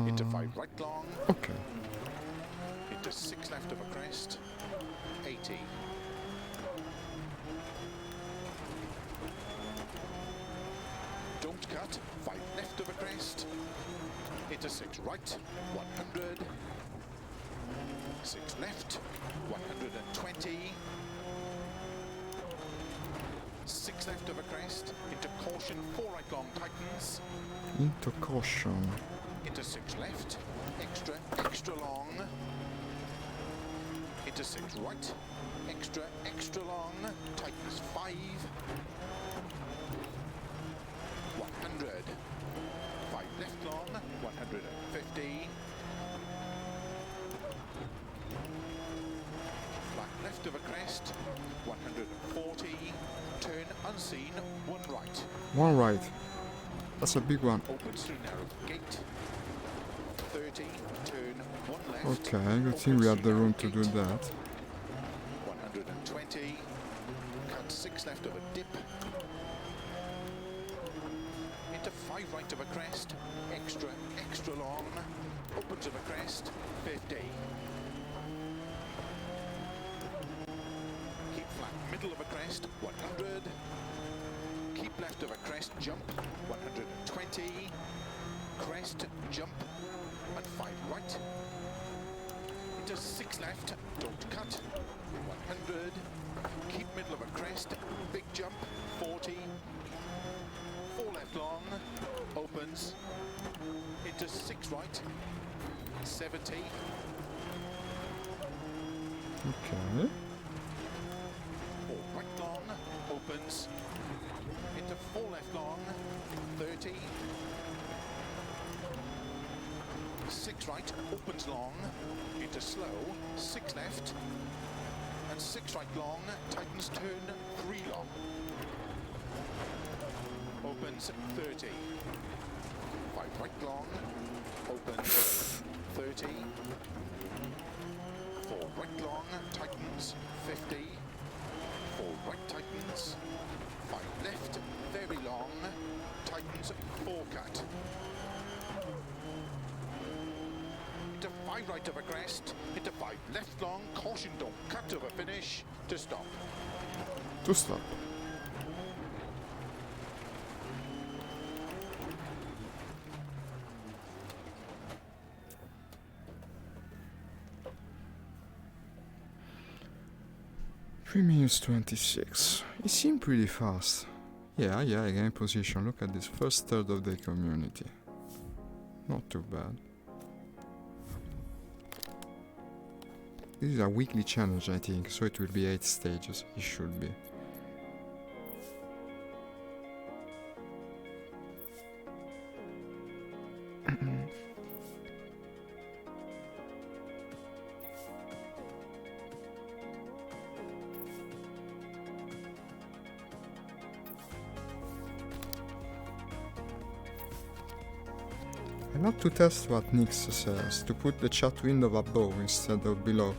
into No. 5 right long, Okay. into 6 left of a crest, 80. Don't cut, 5 left of a crest, into 6 right, 100. 6 left, 120. 6 left of a crest, into caution, 4 right long tightens, Into caution. into 6 left, extra long, into 6 right, extra long, tightens 5, 100, 5 left long, 150, flat left of a crest, 140, turn unseen, 1 right. One right. That's a big one. Opens through narrow gate. 30, turn 1 left. Okay, good thing we had the room to do that. 120, cut 6 left of a dip. Into 5 right of a crest, extra long. Opens of a crest, 50. Keep flat middle of a crest, 100. Keep left of a crest, jump, 120. Crest, jump, and 5 right. Into 6 left, don't cut, 100. Keep middle of a crest, big jump, 40. 4 left long, opens. Into 6 right, 70. Okay. 4 right long, opens. Into 4 left long, 30. 6 right, opens long, into slow, 6 left, and 6 right long, tightens turn, 3 long. Opens 30. 5 right long, opens 30. 4 right long, tightens 50. 4 right tightens, 5 left, very long, tightens 4 cut. Into 5 right of a crest, into 5 left long, caution don't cut over finish, to stop. To stop. Three minutes 26. It seemed pretty fast. Yeah, I gained position. Look at this first third of the community. Not too bad. This is a weekly challenge, I think, so it will be 8 stages. It should be. I like to test what Nix says, to put the chat window above instead of below.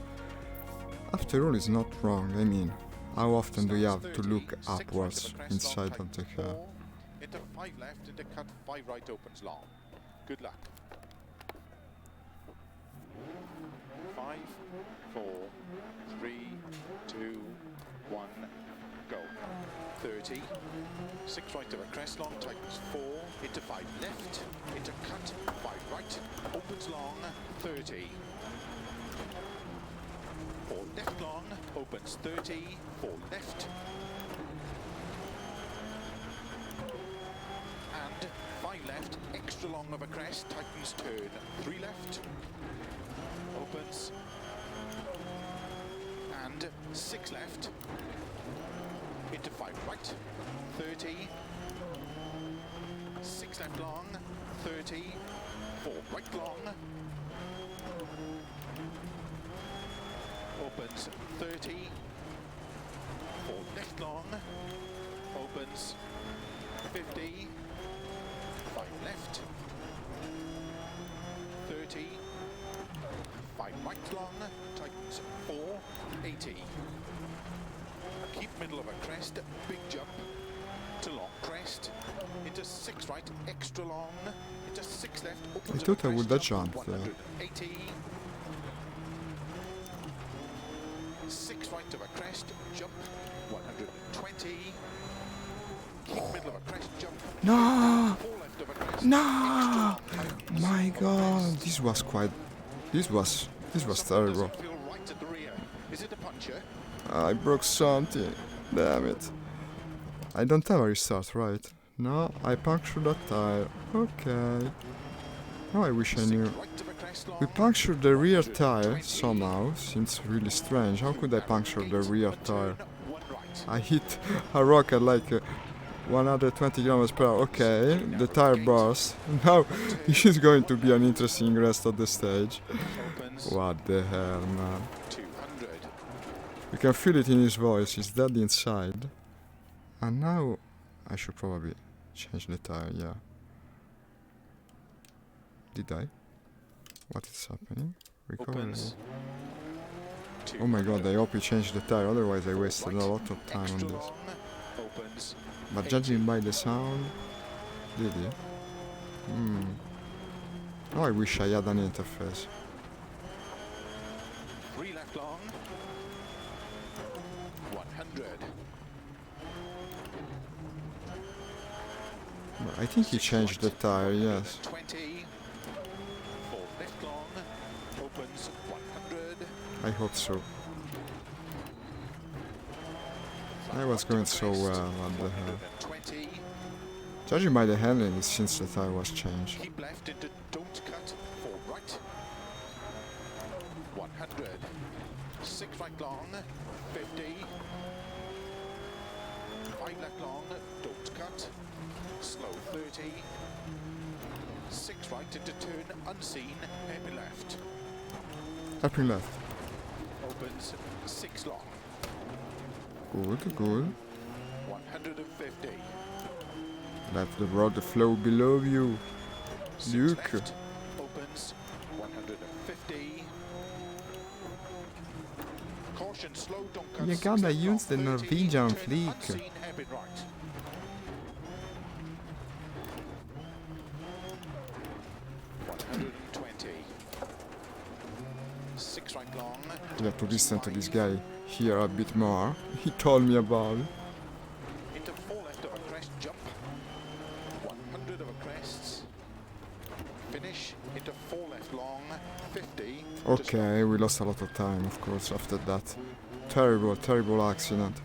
After all, it's not wrong, I mean, How often do you have to 30, look 6 right upwards of a crest, inside long, of the tightens car? 4, into 5 left, into cut 5 right, opens long. Good luck. 5, 4, 3, 2, 1, go. 30, 6 right of a crest, long, tightens 4, into 5 left, into cut 5 right, opens long, 30. 4 left long, opens 30, 4 left, and 5 left, extra long of a crest, tightens turn, 3 left, opens, and 6 left, into 5 right, 30, 6 left long, 30, 4 right long, opens 30, 4 left long, opens 50, 5 left, 30, 5 right long, tightens 4, 80. Keep middle of a crest, big jump to long crest, into 6 right, extra long, into 6 left, opens I thought I of a would crest, have jump, jumped there. 180. 6 right of a crest, jump, 120. Keep middle of a crest, jump. No! 4 left of a crest, No! extra long, tightens My of a god, crest. this was quite... This was Something terrible. doesn't feel right at the rear. Is it a puncture? I broke something. Damn it. I don't have a restart, right? No, I punctured that tire. Okay. Now I wish I 6 knew. right of a crest, long. We punctured the rear tire 120. somehow. Seems really strange. How could I puncture the 8, rear a tire? turn, 1 right. I hit a rock at like 120 kilometers per hour. Okay, the tire burst. Now this is going to be an interesting rest of the stage. Opens What the hell, man? 200. You can feel it in his voice. He's dead inside. And now I should probably change the tire. Yeah. Did I? What is happening? Recovery. Opens. Oh my god, I hope he changed the tire, otherwise I wasted a lot of time on Extra this. long. Opens. But judging by the sound, did he? Oh, I wish I had an interface. 3 left long. 100. But I think he changed the tire, yes. 20. 4 left long. Opens 100. I hope so. I was going so well, what the hell. 120. Judging by the handling, it seems the tire was changed. Keep left into don't cut. 4 right. 100. 6 right long. 50. 5 left long. Don't cut. Slow 30. 6 right into turn unseen. Heavy left. Happy left. Opens 6 long. Good, good. 150. Let the water flow below you. 6 Luke. left. Opens 150. Caution, slow, don't cut. You 6 gotta left use long, the 30, Norwegian turn fleek. unseen, hairpin right. 120. 6 right long. You have to listen to this guy here a bit more. He told me about it. Into 4 left of a crest, jump. 100 of a crest. Finish into 4 left long. 50. Okay, we lost a lot of time, of course, after that. Terrible, terrible accident.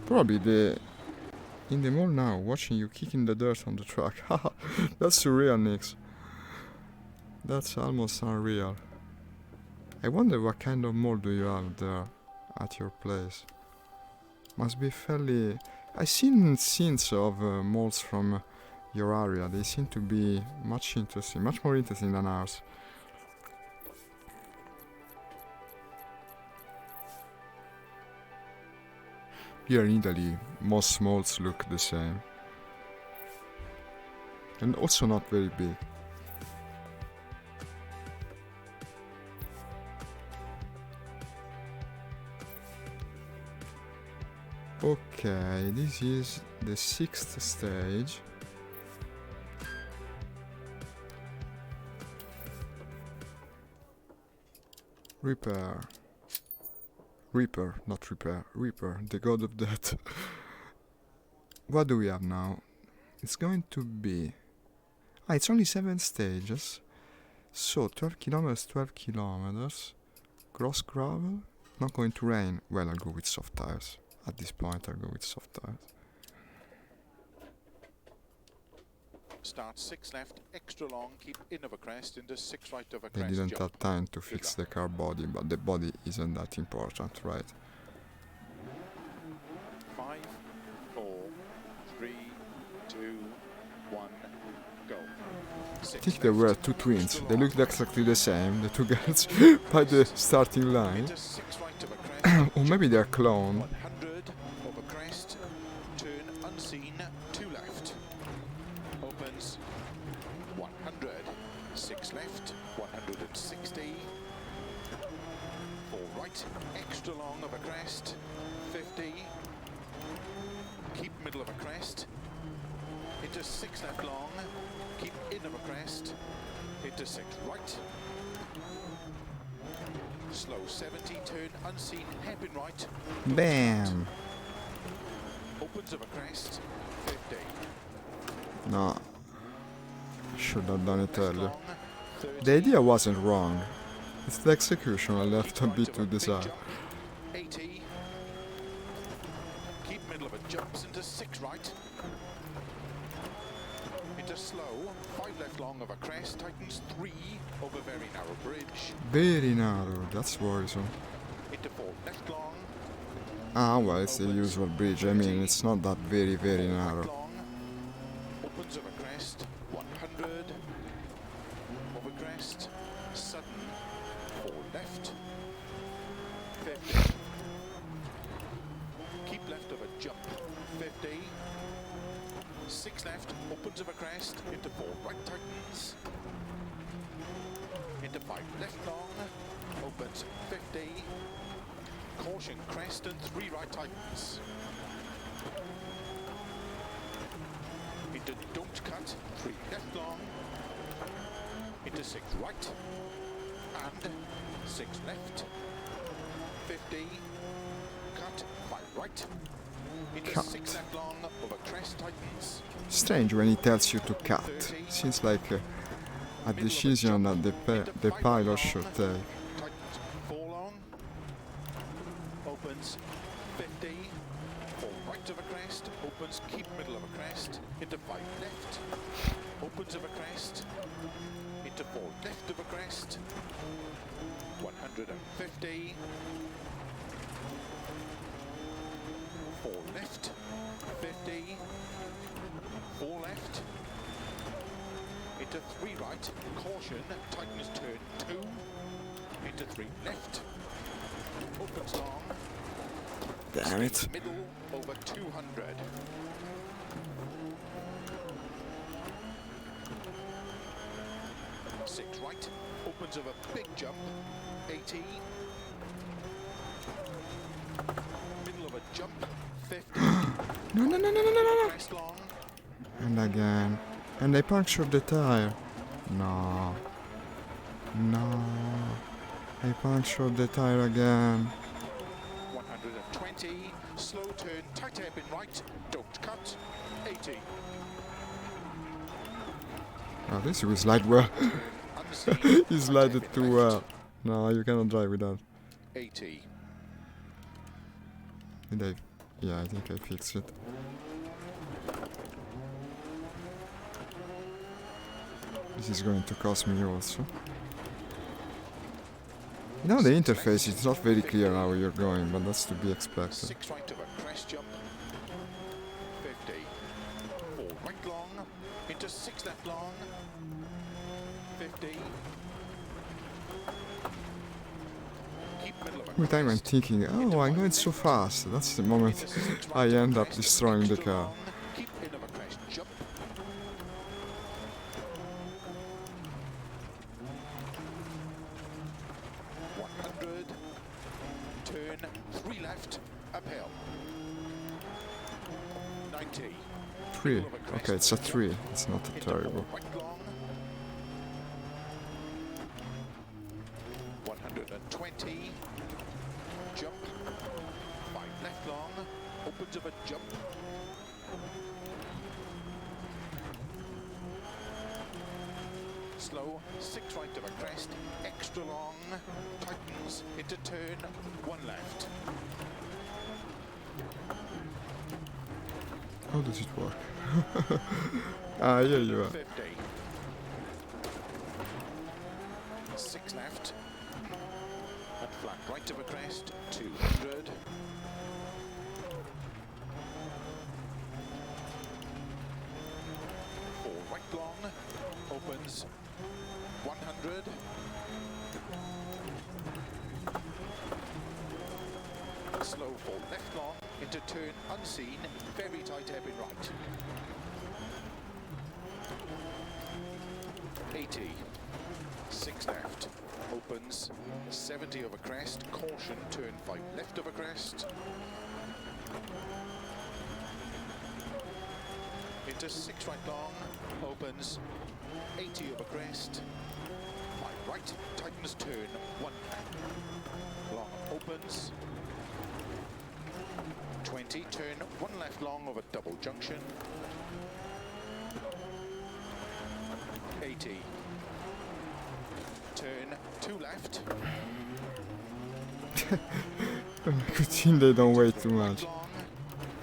Probably in the mall now, watching you kicking the dirt on the track. Haha, that's surreal, Nix. That's almost unreal. I wonder what kind of mall do you have there at your place. Must be fairly... I've seen scenes of malls from your area. They seem to be much more interesting than ours. Here in Italy, most malls look the same. And also not very big. Okay, this is the 6th stage. Reaper, not repair, Reaper, the god of death. What do we have now? It's going to be... Ah, it's only 7 stages. So, 12 kilometers, 12 kilometers. Cross gravel. Not going to rain. Well, I'll go with soft tires. At this point, I'll go with soft tires. Start 6 left, extra long, keep in over crest, into 6 right over They crest. didn't jump. have time to fix the car body, but the body isn't that important, right? 5, 4, 3, 2, 1, go. I think there were two twins. They looked exactly the same, the two girls, by the starting line. Into 6 right over crest. Or maybe they're clone. 100 over crest, turn unseen, 2 left. Opens 100, 6 left, 160. 4 right, extra long over crest, 50. Keep middle of a crest. Into 6 left long, keep in of a crest. Into 6 right. Slow 70, turn unseen, hairpin right. Bam! Opens of a crest, 50. No. Should have done it Left earlier. long, 30. The idea wasn't wrong. It's the execution I left a Keep bit right to of a big desire. jump, 80. Keep middle of a jumps into 6 right. Into slow, 5 left long of a crest, tightens 3 over very narrow bridge. Very narrow, that's worrisome. Into 4 left long. Ah, well, it's the usual bridge. I mean, it's not that very, very Right narrow. long, opens of a crest, 100, over crest, sudden, 4 left, 50, keep left of a jump, 50, 6 left, opens of a crest, into 4 right tightens, into 5 left long, opens 50, caution crest and 3 right tightens. Into don't cut, 3 left long, into 6 right, and 6 left, 50, cut, 5 right, into Cut. 6 left long, over crest tightens, Strange when he tells you to cut. Seems like a decision that the pilot should take. tightens, 4 long, opens 50, 4 right of a crest, opens, keep middle of a crest, into 5 left, opens of a crest, into 4 left of a crest, 150, 4 left, 50, 4 left, into 3 right, caution, tightens turn 2, into 3 left, opens long, Damn it. middle over 200. Six right, opens of a big jump, 80. Middle of a jump, 50. No. Crest long, And again. And they punctured the tire. No. No. I punctured the tire again. 120. Slow turn, tight hairpin right, don't cut, 80. Oh, this will slide well. Unseen, He tight slided hairpin too left, well. No, you cannot drive with that. 80. Did I? Yeah, I think I fixed it. This is going to cost me also. You know, the interface is not very clear how you're going, but that's to be expected. 6 right of a crest jump, 50. 4 right long, into 6 left long, 50. Keep middle of a Every time I'm crest, thinking, oh, I'm going so fast, that's the moment into 6 I right of a end up crest, destroying the extra car. long, keep in of a crest jump. Turn 3 left, uphill. 20. 3. Okay, it's a 3. It's not a Into terrible. 4 right long. 120. Jump. 5 left long. Opens of a jump. Slow. 6 right of a crest. Extra long. Tightens into turn. 1 left. How does it work? Ah, here you are. 50. 6 left. And flat right of a crest. 200. Four right long. Opens. 100. Slow 4 left long. Into turn unseen. Very tight hairpin right. 80. 6 left. Opens. 70 over crest. Caution. Turn 5 left over crest. Into 6 right long. Opens. 80 over crest. 5 right. Tightens turn. 1 left. Long opens. 20. Turn 1 left long over double junction. 80. Turn 2 left. Good thing they don't wait too Right much. long.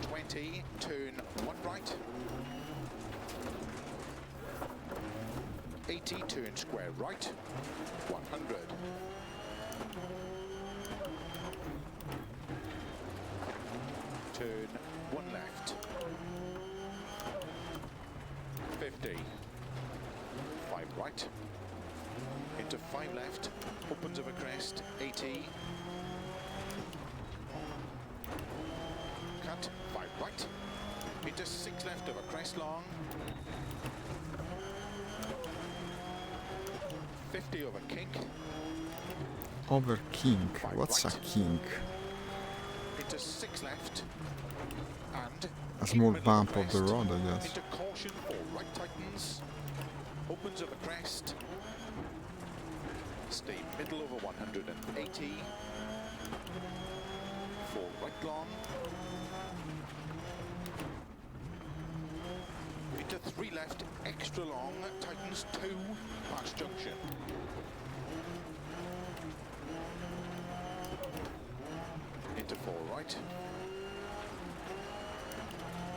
20. Turn 1 right. 80. Turn square right. 100. Turn 1 left. 50. 5 right. Into 5 left. Opens of a crest. 80. Cut. 5 right. Into 6 left of a crest long. 50 over kink. Over kink. What's a kink? Into 6 left. And A small middle bump of the crest. road, I guess. Into caution for right tightens. Opens of a crest. Stay middle over 180. 4 right long. Into 3 left, extra long, tightens 2, past junction. Into 4 right.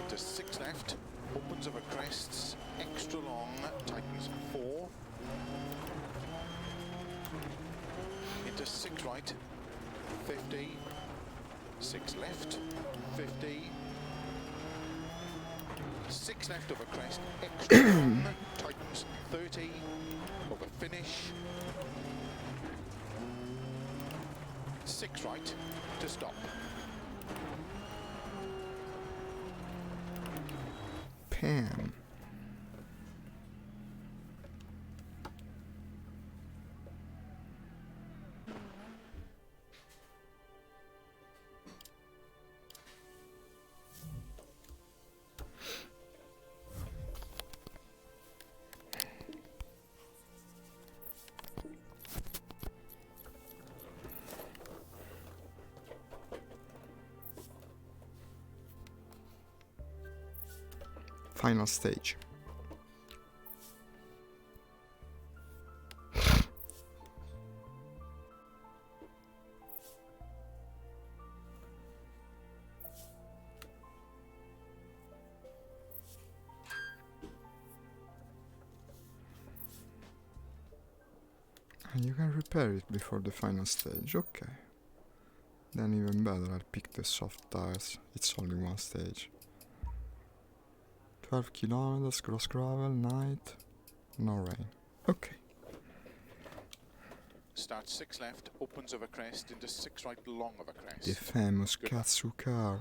Into 6 left, opens over crests, extra long, tightens 4. Into 6 right, 50. 6 left, 50. 6 left over crest, extra long, tightens 30, over finish. 6 right to stop. Pam. Final stage. And you can repair it before the final stage, okay. Then even better, I'll pick the soft tires, it's only one stage. 12 kilometers, cross gravel, night, no rain. Okay. Start 6 left, opens over crest, into 6 right, long over crest. The famous Good. Katsu car.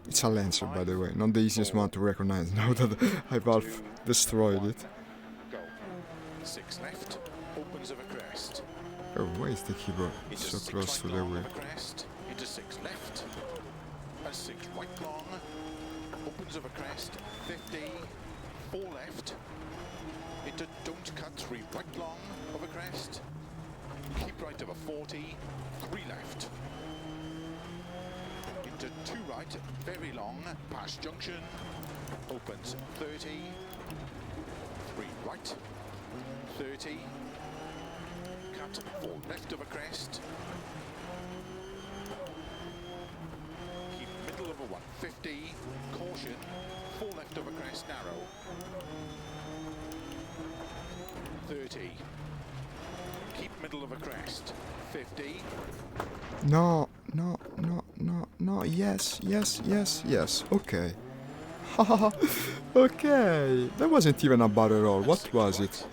It's a Lancer, by the way, not the easiest one to recognize now that Hyvalve destroyed it. Go. 6 left, opens over crest. Oh, why is the keyboard Into so 6 close to right the long wheel? over crest. Into 6 left. right long, opens over crest, 50, 4 left, into don't cut, 3 right long, over crest, keep right over 40, 3 left, into 2 right, very long, past junction, opens 30, 3 right, 30, cut, 4 left over crest, keep middle over 150, caution, 4 left over crest, narrow, 30, keep middle over crest, 50, No, no, no, no, no. Yes, yes, yes, yes. Okay. Okay. That wasn't even a bar at all. What was it?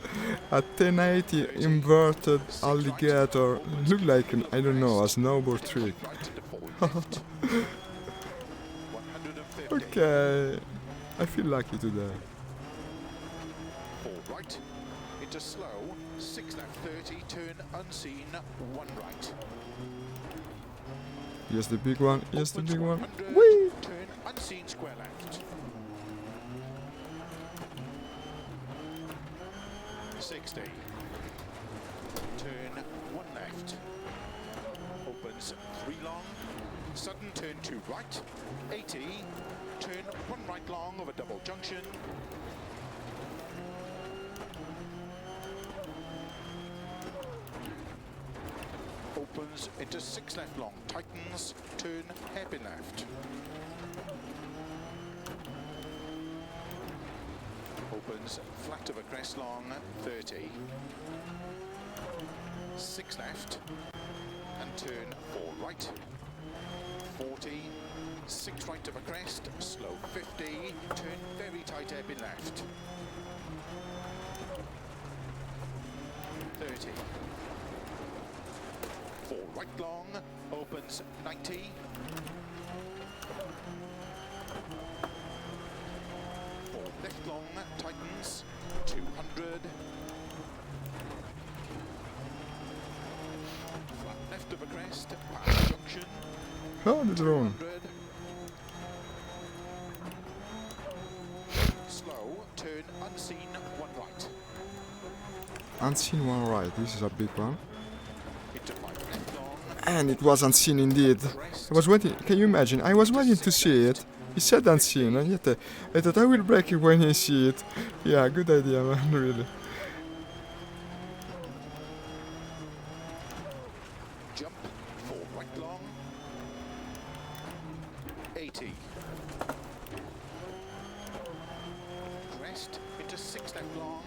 A 1080 inverted alligator. Looked like an, I don't know, a snowboard trick. keep right into 4 left, 150, Okay. I feel lucky today. 4 right, into slow, 6 left 30, turn unseen, 1 right. Here's the big one. Here's the Opens big one. 100, Whee! turn unseen, square left. 60. Turn 1 left. Opens 3 long. Sudden turn 2 right. 80. Turn 1 right long over double junction. Opens into 6 left long, tightens, turn hairpin left. Opens flat over crest long, 30. 6 left, and turn 4 right. 40, 6 right over crest, slow 50, turn very tight hairpin left. 30. 4 right long, opens 90. 4 left long, tightens, 200. Flat left of a crest, past junction, Oh, the drone. 200. Slow, turn unseen, 1 right. Unseen one right. This is a big one. Into 5 left long, And it was unseen indeed. crest, I was waiting. Can you imagine? I was waiting to see it. He said unseen, and yet I thought I will break it when he see it. Yeah, good idea, man. Really. jump, 4 right long, 80. Crest, into 6 left long,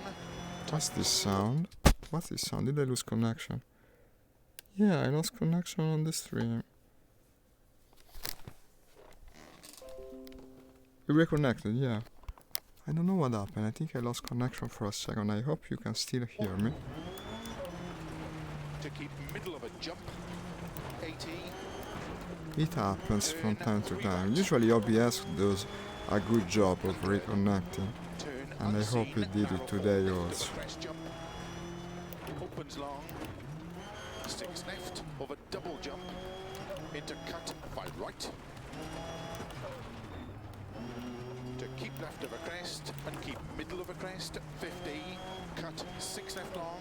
What's this sound? What's this sound? Did I lose connection? Yeah, I lost connection on the stream. We reconnected, yeah. I don't know what happened. I think I lost connection for a second. I hope you can still hear me. to keep middle of a jump, 80. It happens from time to time. Usually OBS does a good job of reconnecting. Turn And I hope unseen, it did it narrow today forward, also. crest jump, opens long, 6 left, over double jump, into cut, 5 right. To keep left of a crest, and keep middle of a crest, 50, cut, 6 left long,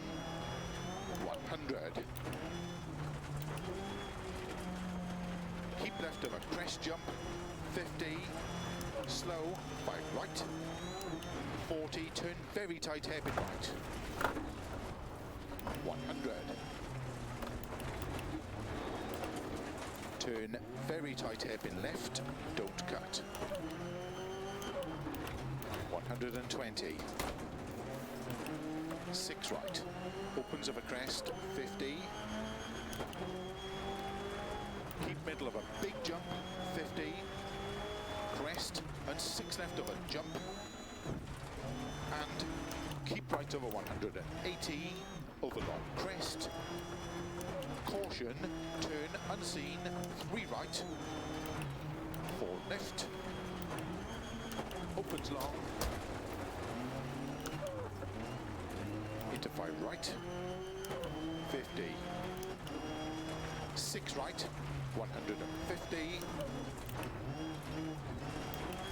100. Keep left of a crest jump, 50, slow, 5 right, 40, turn very tight hairpin right, 100. Turn very tight hairpin left, don't cut. 120. 6 right, opens of a crest, 50. Keep middle of a big jump, 50. Crest, and 6 left of a jump. And keep right over 180, over long crest. Caution, turn unseen, 3 right, 4 left. Opens long. Into 5 right, 50. 6 right, 150.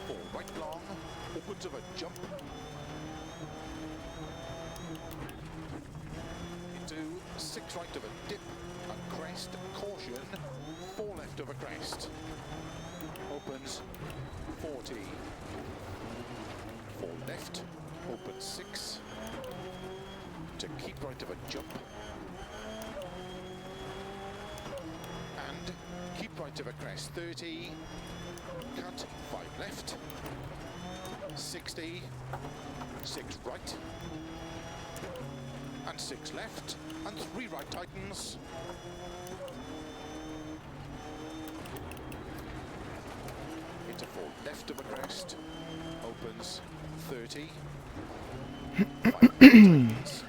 4 right long, opens of a jump. Into 6 right of a dip, a crest, caution, 4 left of a crest. Opens 40. 4 left, opens 6. To keep right of a jump. And keep right of a crest, 30. Cut, 5 left. 60. 6 right. And 6 left. And 3 right tightens. Into 4 left of a crest. Opens 30. 5 right tightens.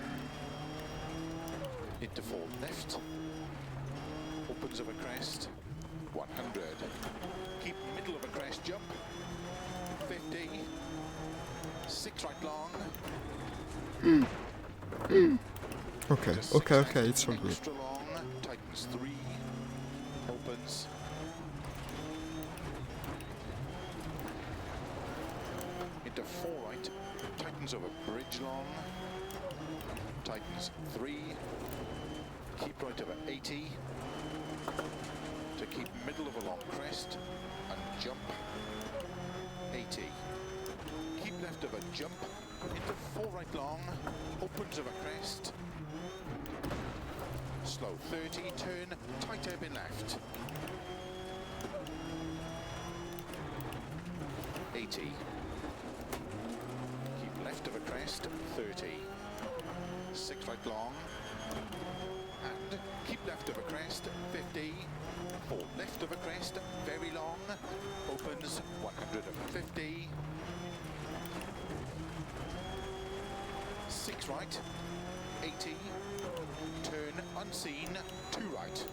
Into 4 left. Opens of a crest. 100. Keep middle of a crest jump. 50. 6 right long. Okay, To 6 okay, left, okay, it's all good. extra long. Tightens 3. Opens. Into 4 right. Tightens over bridge long. Tightens 3. Keep right over 80. To keep middle of a long crest. And jump. 80. Keep left of a jump. Into 4 right long. Opens of a crest. Slow 30. Turn. Tight hairpin left. 80. Keep left of a crest. 30. 6 right long. And keep left of a crest. 50. 4 left of a crest. Very long. Opens 150. 6 right. 80. Turn unseen. 2 right.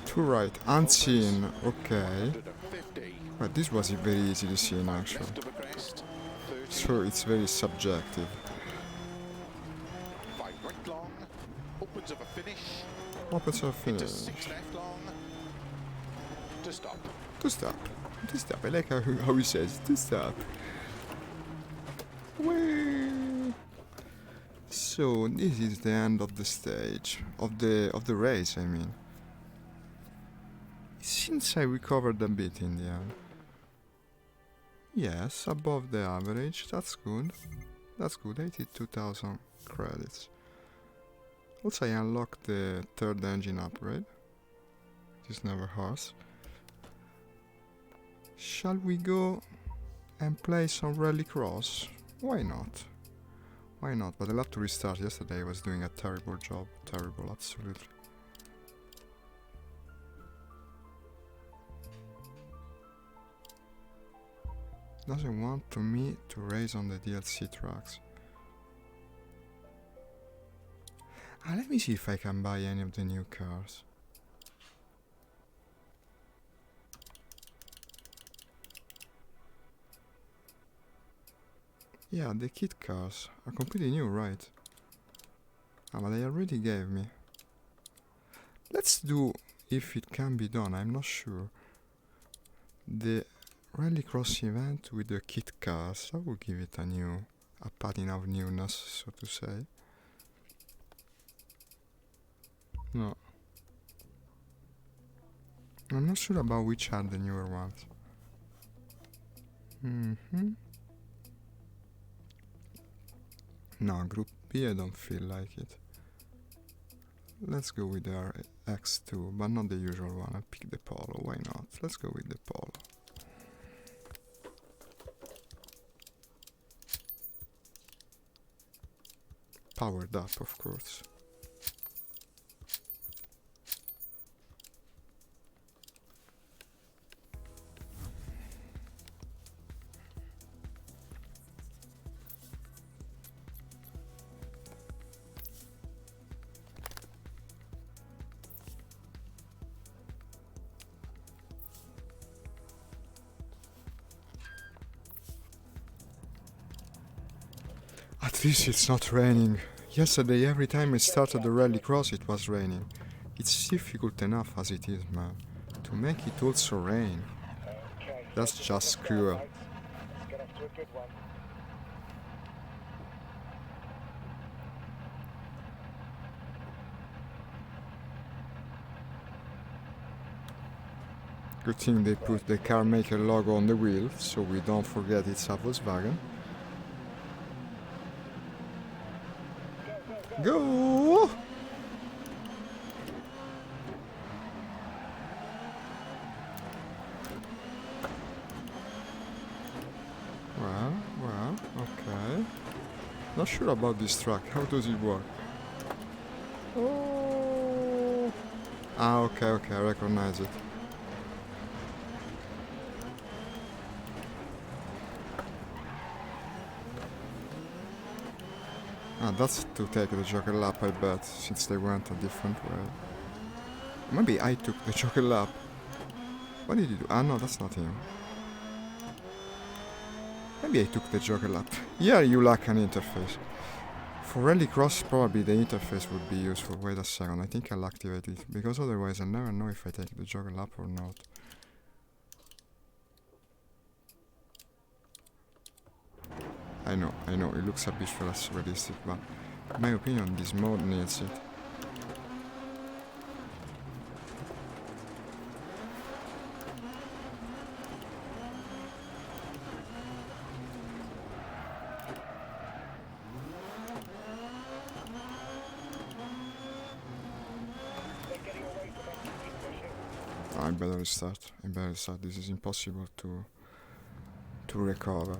To right, unseen, okay. 150. But this was very easy to see in action. Left of a crest. 30. So it's very subjective. 5 right long. Opens of a finish. Opens of Into finish. 6 left long. To stop. To stop. To stop. I like how he says to stop. Whee! So this is the end of the stage. Of the race, I mean. Since I recovered a bit in the end. Yes, above the average. That's good. That's good. 82,000 credits. Also, I unlocked the third engine upgrade. This never hurts. Shall we go and play some Rallycross? Why not? Why not? But I'll have to restart. Yesterday I was doing a terrible job. Terrible, absolutely. Doesn't want to me to race on the DLC tracks. Let me see if I can buy any of the new cars. Yeah, the kit cars are completely new, right? But they already gave me. Let's do, if it can be done, I'm not sure. The Rallycross event with the kit cars. I will give it a padding of newness, so to say. No. I'm not sure about which are the newer ones. No, Group B I don't feel like it. Let's go with the X2, but not the usual one. I'll pick the Polo, why not? Let's go with the Polo. Powered up, of course. At least it's not raining. Yesterday, every time I started the Rallycross, it was raining. It's difficult enough as it is, man. To make it also rain. That's just cruel. Get off to a good one. Good thing they put the car maker logo on the wheel, so we don't forget it's a Volkswagen. Go! Well, okay. Not sure about this track. How does it work? Oh. Ah, okay, I recognize it. Ah, that's to take the Joker lap, I bet, since they went a different way. Maybe I took the Joker lap. What did he do? Ah, no, that's not him. Maybe I took the Joker lap. Yeah, you lack an interface. For Rallycross, probably the interface would be useful. Wait a second, I think I'll activate it, because otherwise I never know if I take the Joker lap or not. I know, it looks a bit less realistic, but in my opinion, this mode needs it. I better restart. This is impossible to recover.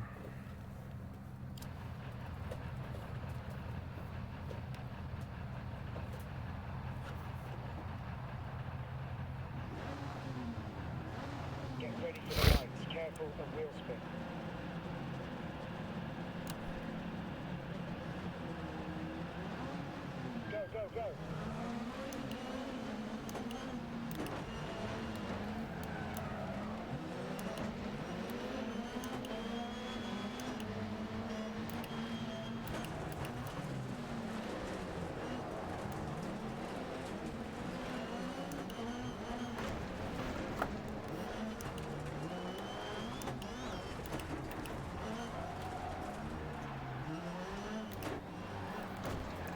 Get ready for the lights. Careful of wheel spin. Go.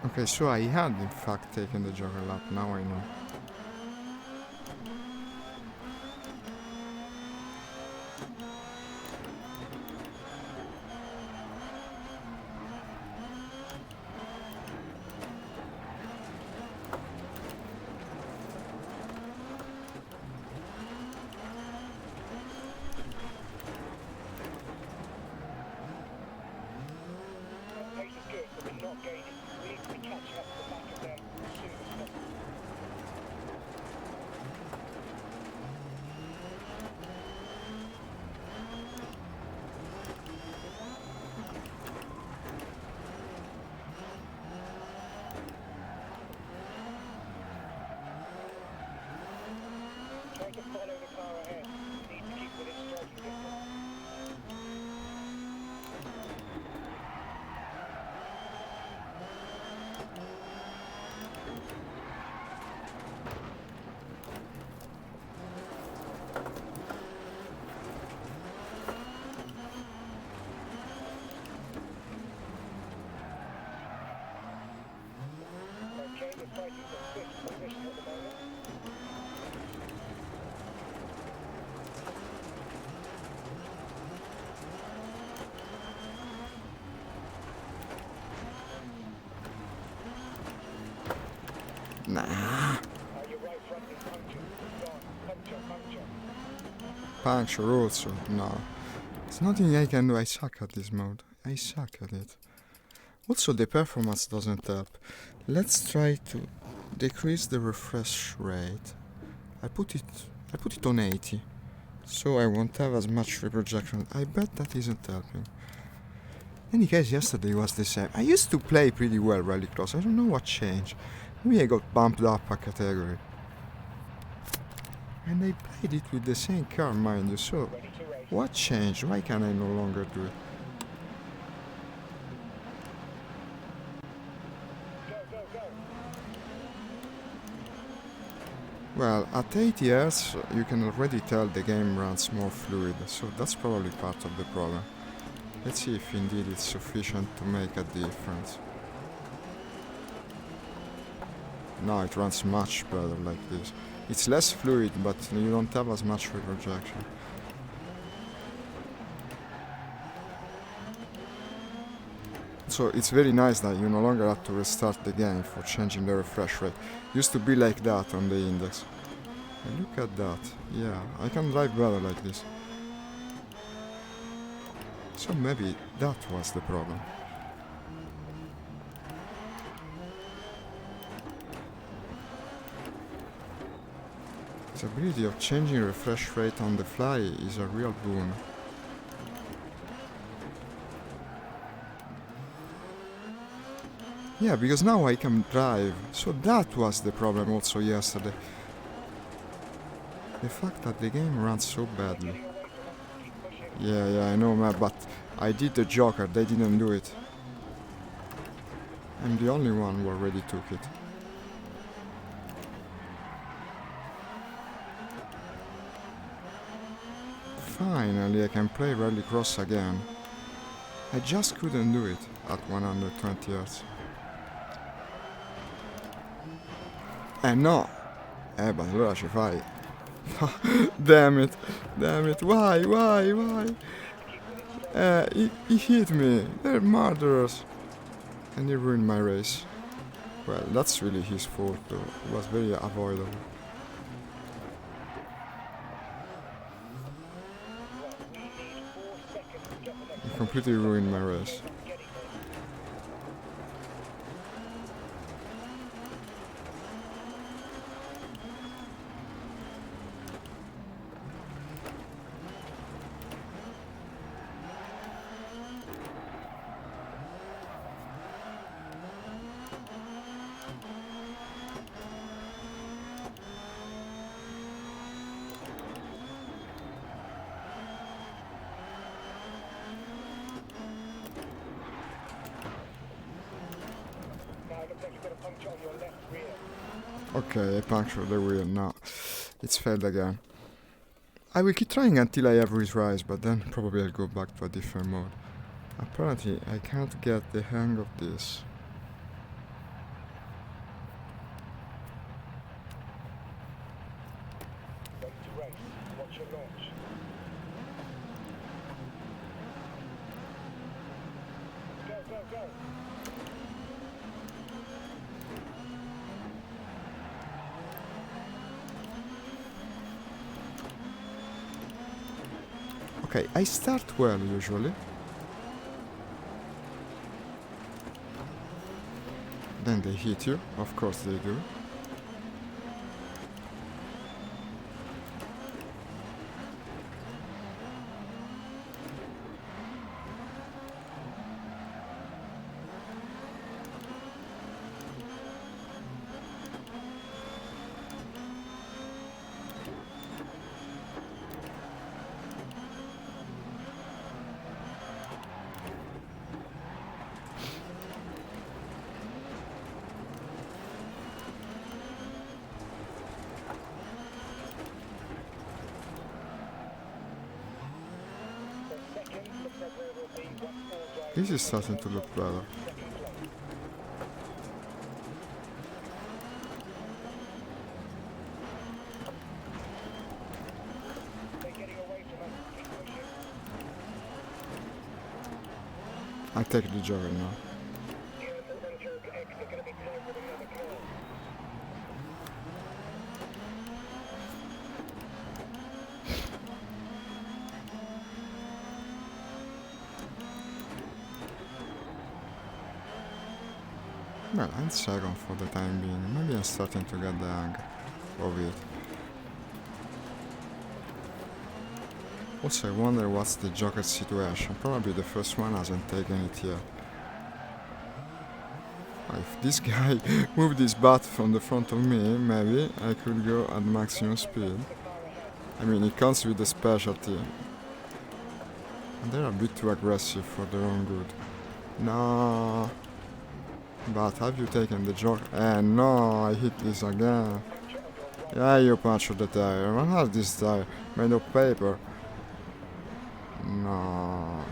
Okay, so I had in fact taken the Joker lap, now I know. Pace is good, but we're not gaining. We need to be catching up to the back of them as soon as possible. Try to follow the car ahead. Need to keep within striking distance. Okay, we're fighting for fifth position at the moment. Nah. Your right front is punctured. Gone. Puncture. Puncture also, no. There's nothing I can do, I suck at this mode. I suck at it. Also, the performance doesn't help. Let's try to decrease the refresh rate. I put it on 80, so I won't have as much reprojection. I bet that isn't helping. In any case, yesterday was the same. I used to play pretty well Rallycross. I don't know what changed. Maybe I got bumped up a category. And I played it with the same car, mind you, so Ready to race. what changed? Why can I no longer do it? Go. Well, at 80 Hz you can already tell the game runs more fluid, so that's probably part of the problem. Let's see if indeed it's sufficient to make a difference. No, it runs much better like this. It's less fluid, but you don't have as much reprojection. So it's very nice that you no longer have to restart the game for changing the refresh rate. Used to be like that on the index. And look at that. Yeah, I can drive better like this. So maybe that was the problem. The ability of changing refresh rate on the fly is a real boon. Yeah, because now I can drive. So that was the problem also yesterday. The fact that the game runs so badly. Yeah, I know, man, but I did the Joker, they didn't do it. I'm the only one who already took it. Finally, I can play Rallycross again. I just couldn't do it at 120 Hz. No! Beh, allora ci fai. Damn it, why? He hit me, they're murderers. And he ruined my race. Well, that's really his fault though, it was very avoidable. He completely ruined my race. Okay, I punctured the wheel, now it's failed again. I will keep trying until I have rise, but then probably I'll go back to a different mode. Apparently I can't get the hang of this. Ready to race. Watch your launch. Go. Okay, I start well usually. Then they hit you, of course they do. This is starting to look better. I take the Joker now. Well, I'm second for the time being. Maybe I'm starting to get the hang of it. Also, I wonder what's the Joker situation. Probably the first one hasn't taken it yet. If this guy moved his butt from the front of me, maybe I could go at maximum speed. I mean, it comes with a specialty. And they're a bit too aggressive for their own good. No. But have you taken the Joker? No, I hit this again. Yeah, you punctured the tire. What has this tire? Made of paper. No.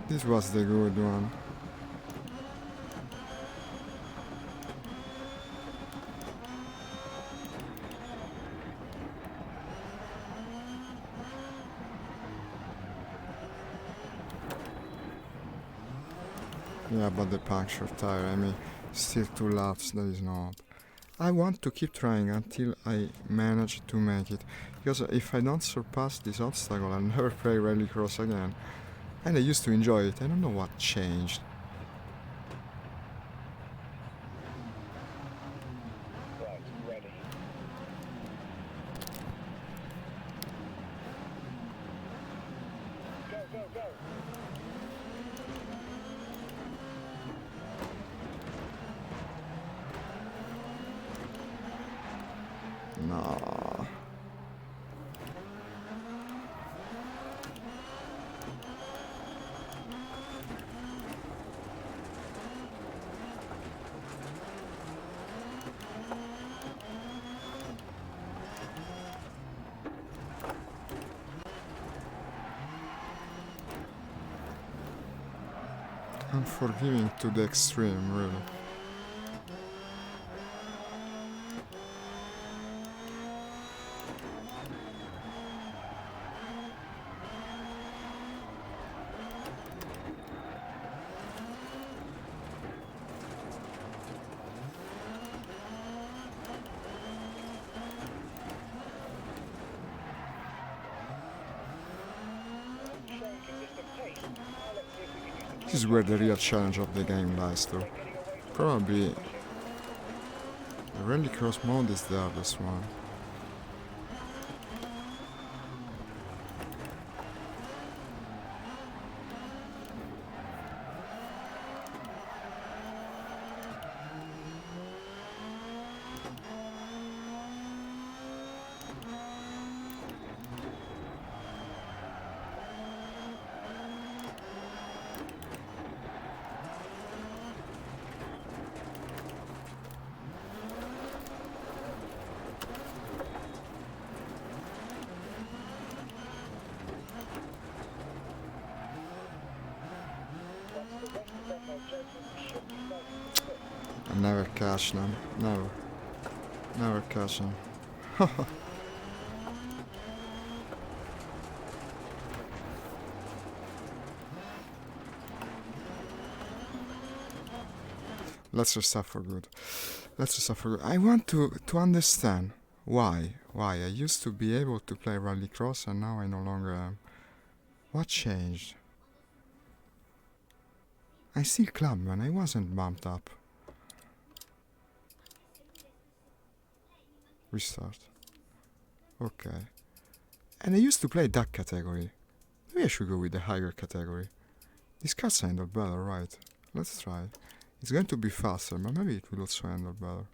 This was the good one. Yeah, but the punctured tire, I mean, still 2 laps, there is no hope. I want to keep trying until I manage to make it, because if I don't surpass this obstacle, I'll never play Rallycross again. And I used to enjoy it, I don't know what changed. Right, ready. Go, go, go. No. Unforgiving to the extreme, really. Showing consistent pace. Now let's see if we can use the This is where the real challenge of the game lies, though. getting away from Probably pushing. the Rallycross mode is the hardest one. Once the rest is off our judgment, we should be nice and quick. I never catch them. Never. Never catch them. Let's just stop for good. Let's just stop for good. I want to understand why. Why? I used to be able to play Rallycross and now I no longer am. What changed? I still clubman, I wasn't bumped up. Restart. Okay. And I used to play that category. Maybe I should go with the higher category. This car's handle better, right? Let's try. It's going to be faster, but maybe it will also handle better.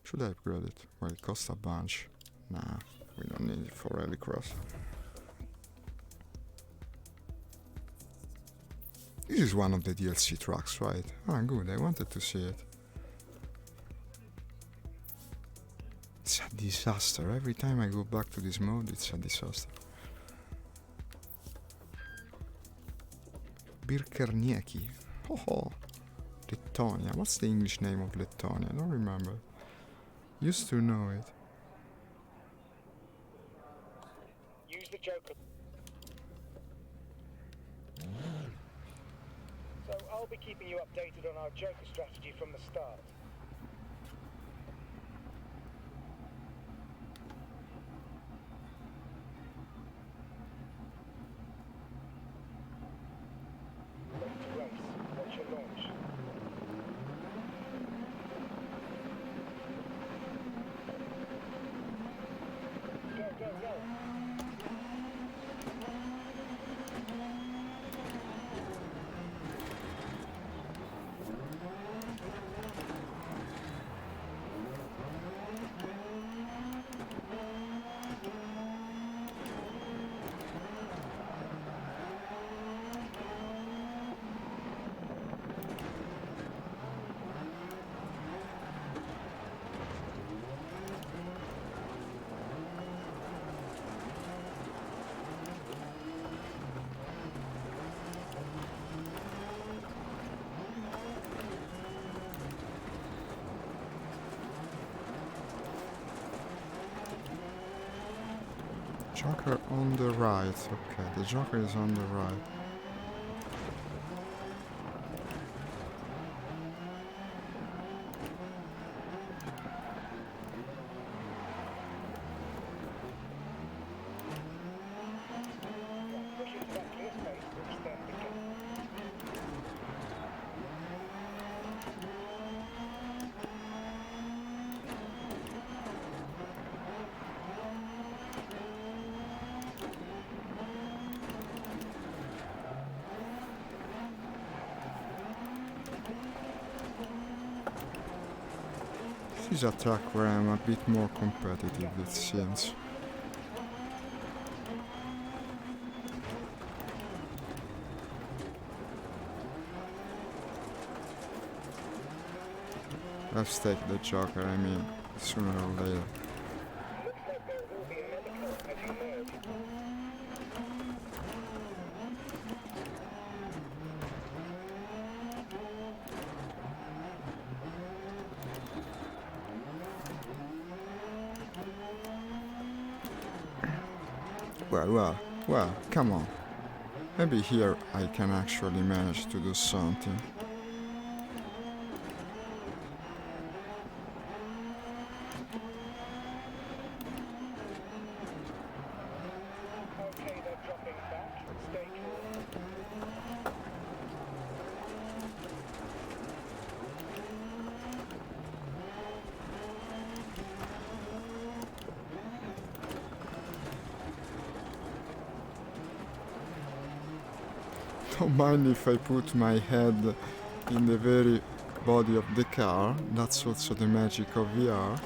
Should I upgrade it? Well, it costs a bunch. Nah, we don't need it for Rallycross. This is one of the DLC tracks, right? Ah, good, I wanted to see it. It's a disaster. Every time I go back to this mode, it's a disaster. Birkernieki. Oh, Lettonia. What's the English name of Lettonia? I don't remember. Used to know it. Use the Joker. So I'll be keeping you updated on our Joker strategy from the start. Ready to race. Watch your launch. Go, go, go. Joker on the right. Okay, the Joker is on the right. Push into that clear space, which then begins. This is a track where I'm a bit more competitive, it seems. Let's take the Joker, I mean, sooner or later. Looks like there will be another car as you merge. Well, come on. Maybe here I can actually manage to do something. Okay, they're dropping back. Stay cool. Don't mind if I put my head in the very body of the car. That's also the magic of VR.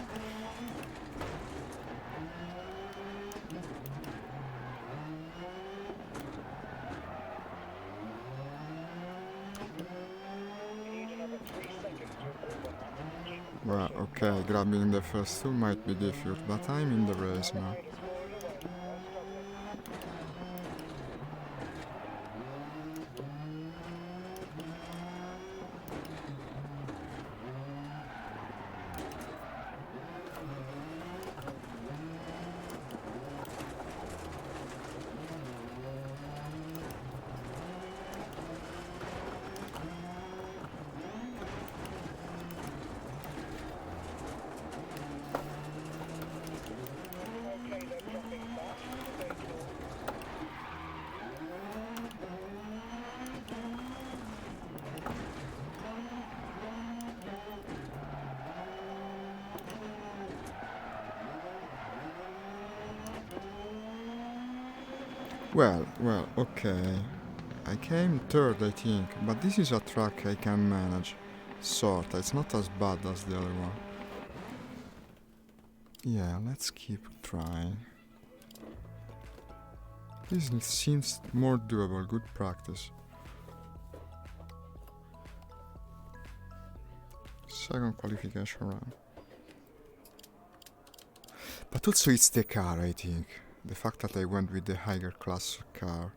You need another 3 seconds to improve on that. Keep Well, okay, grabbing the first two might be difficult, but I'm in the race now. Ride is scoring away. No struggling. Okay, they're dropping back. Stay cool. Well, okay. I came third, I think, but this is a track I can manage. Sorta, it's not as bad as the other one. Yeah, let's keep trying. This seems more doable, good practice. Second qualification round. But also it's the car, I think. The fact that I went with the higher class car.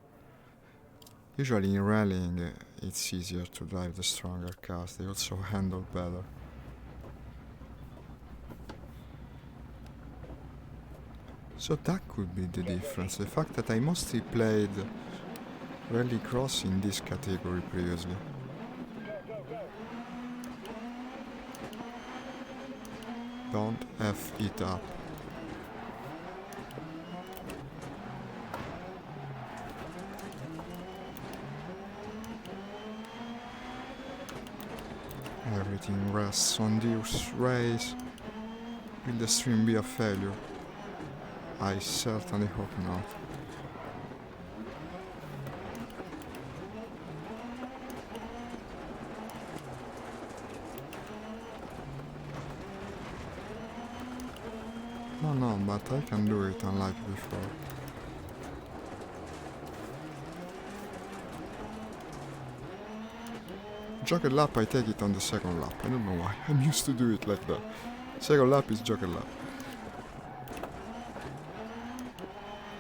Usually in rallying it's easier to drive the stronger cars, they also handle better. So that could be the difference, the fact that I mostly played rallycross in this category previously. Go, go, go. Don't F it up. Everything rests on this race. Will the stream be a failure? I certainly hope not. No, but I can do it unlike before. Joker lap, I take it on the second lap. I don't know why. I'm used to do it like that. Second lap is Joker lap.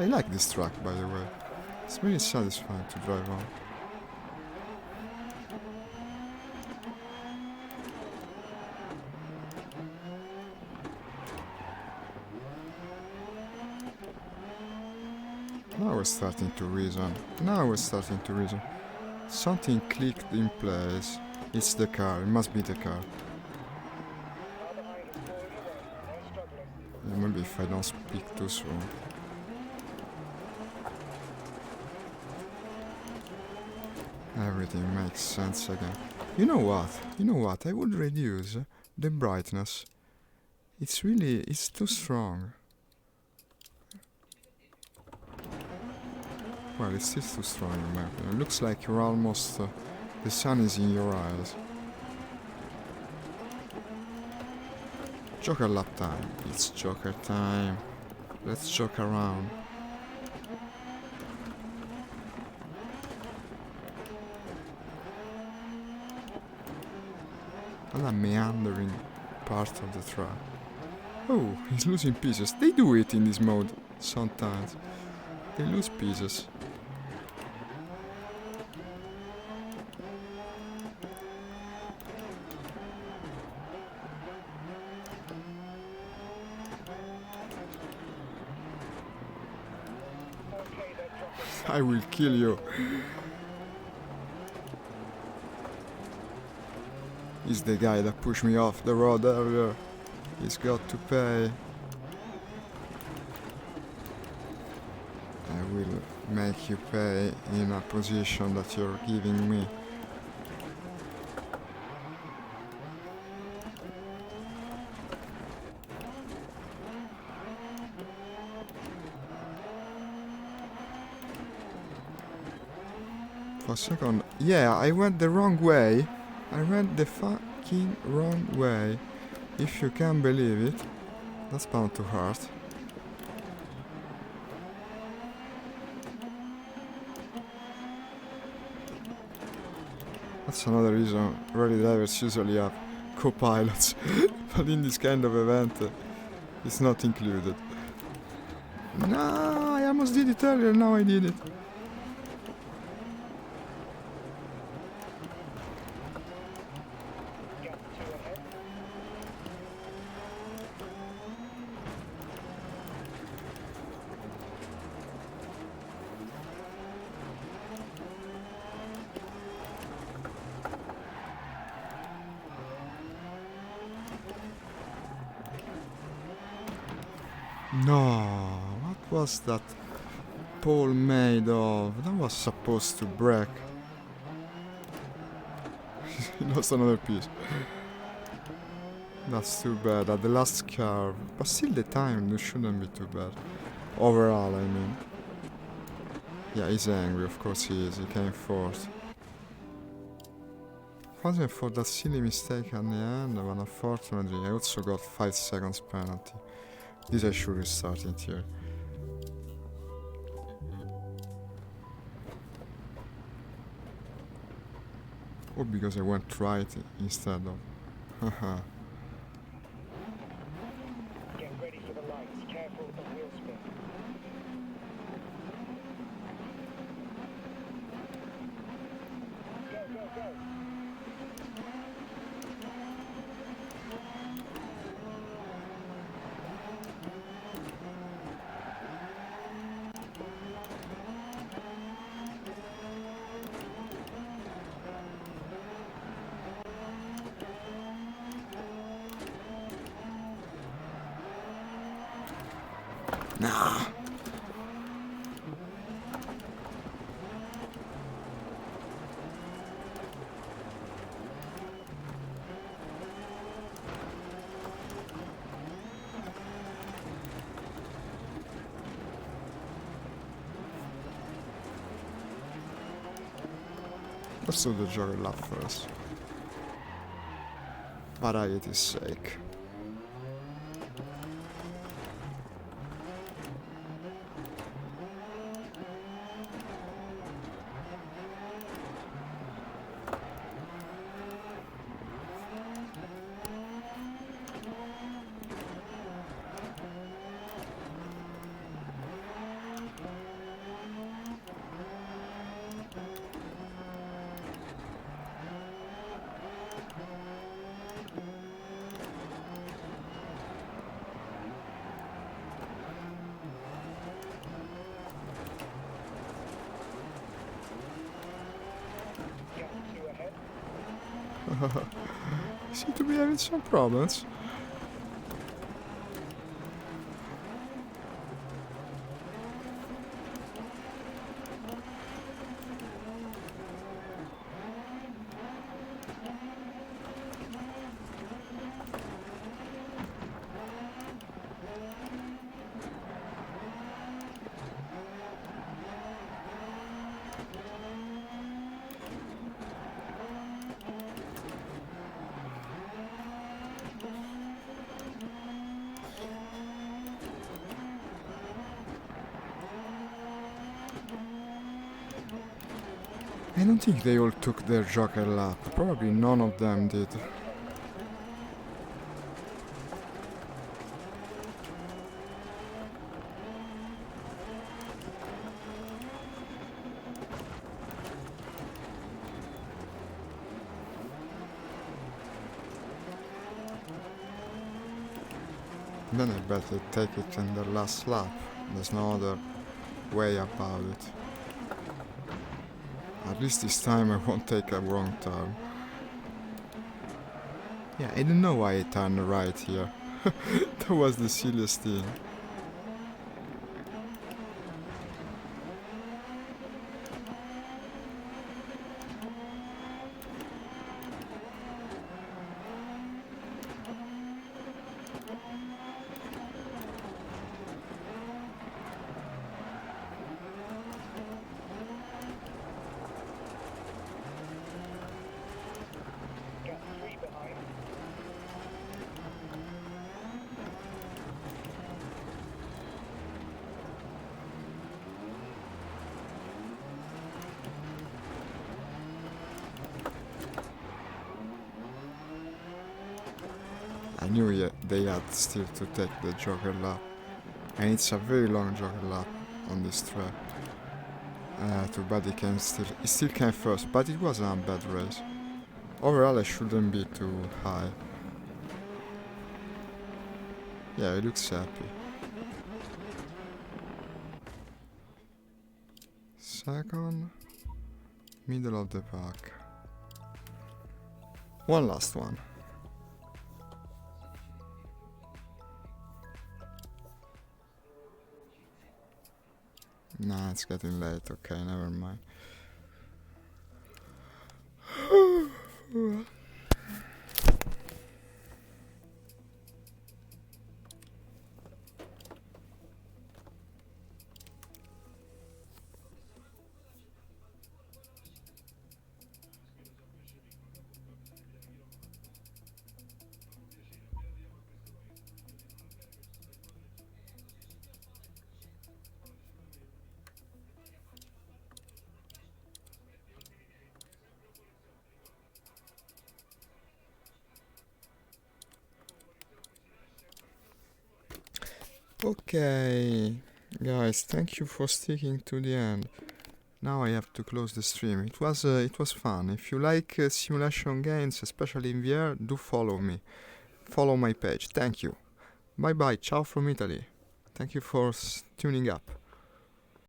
I like this track, by the way. It's really satisfying to drive on. Now we're starting to reason. Now we're starting to reason. Something clicked in place. It's the car. It must be the car. Car behind is pulling away. They're struggling. Yeah, maybe if I don't speak too soon. Everything makes sense again. You know what? You know what? I would reduce the brightness. It's too strong. Well, it's still too strong in my opinion. It looks like you're almost... the sun is in your eyes. Joker lap time. It's Joker time. Let's joke around. And a meandering part of the track. Oh, he's losing pieces. They do it in this mode sometimes. They lose pieces. Okay, they're dropping. I will kill you. He's the guy that pushed me off the road earlier. He's got to pay. I will make you pay in a position that you're giving me. For a second, yeah, I went the wrong way. I went the fucking wrong way. If you can believe it, that's bound to hurt. That's another reason rally drivers usually have co-pilots, but in this kind of event, it's not included. No, I almost did it earlier, now I did it. Gap 2 ahead. No, what was that pole made of? That was supposed to break. He lost another piece. That's too bad at the last curve. But still the time shouldn't be too bad. Overall, I mean. Yeah, he's angry, of course he is. He came fourth. Wasn't for that silly mistake at the end, but unfortunately I also got 5 seconds penalty. This I should restart it here. Or because I went right instead of... Haha. Get ready for the lights. Careful of wheel spin. Go, go, go. Nah. Let's do the jogger lap first. Variety's sake. Seem to be having some problems. I don't think they all took their joker lap. Probably none of them did. Then I bet they take it in their last lap. There's no other way about it. At least this time I won't take a wrong turn. Yeah, I don't know why I turned right here. That was the silliest thing. Got 3 behind. I knew they had still to take the joker lap. And it's a very long joker lap on this track. Too bad he still came first, but it wasn't a bad race. Overall I shouldn't be too high. Yeah, he looks happy. Second, middle of the pack. One last one. Nah, it's getting late. Okay, never mind. Okay, guys, thank you for sticking to the end. Now I have to close the stream. It was fun. If you like simulation games, especially in VR, do follow me. Follow my page. Thank you. Bye bye. Ciao from Italy. Thank you for tuning up.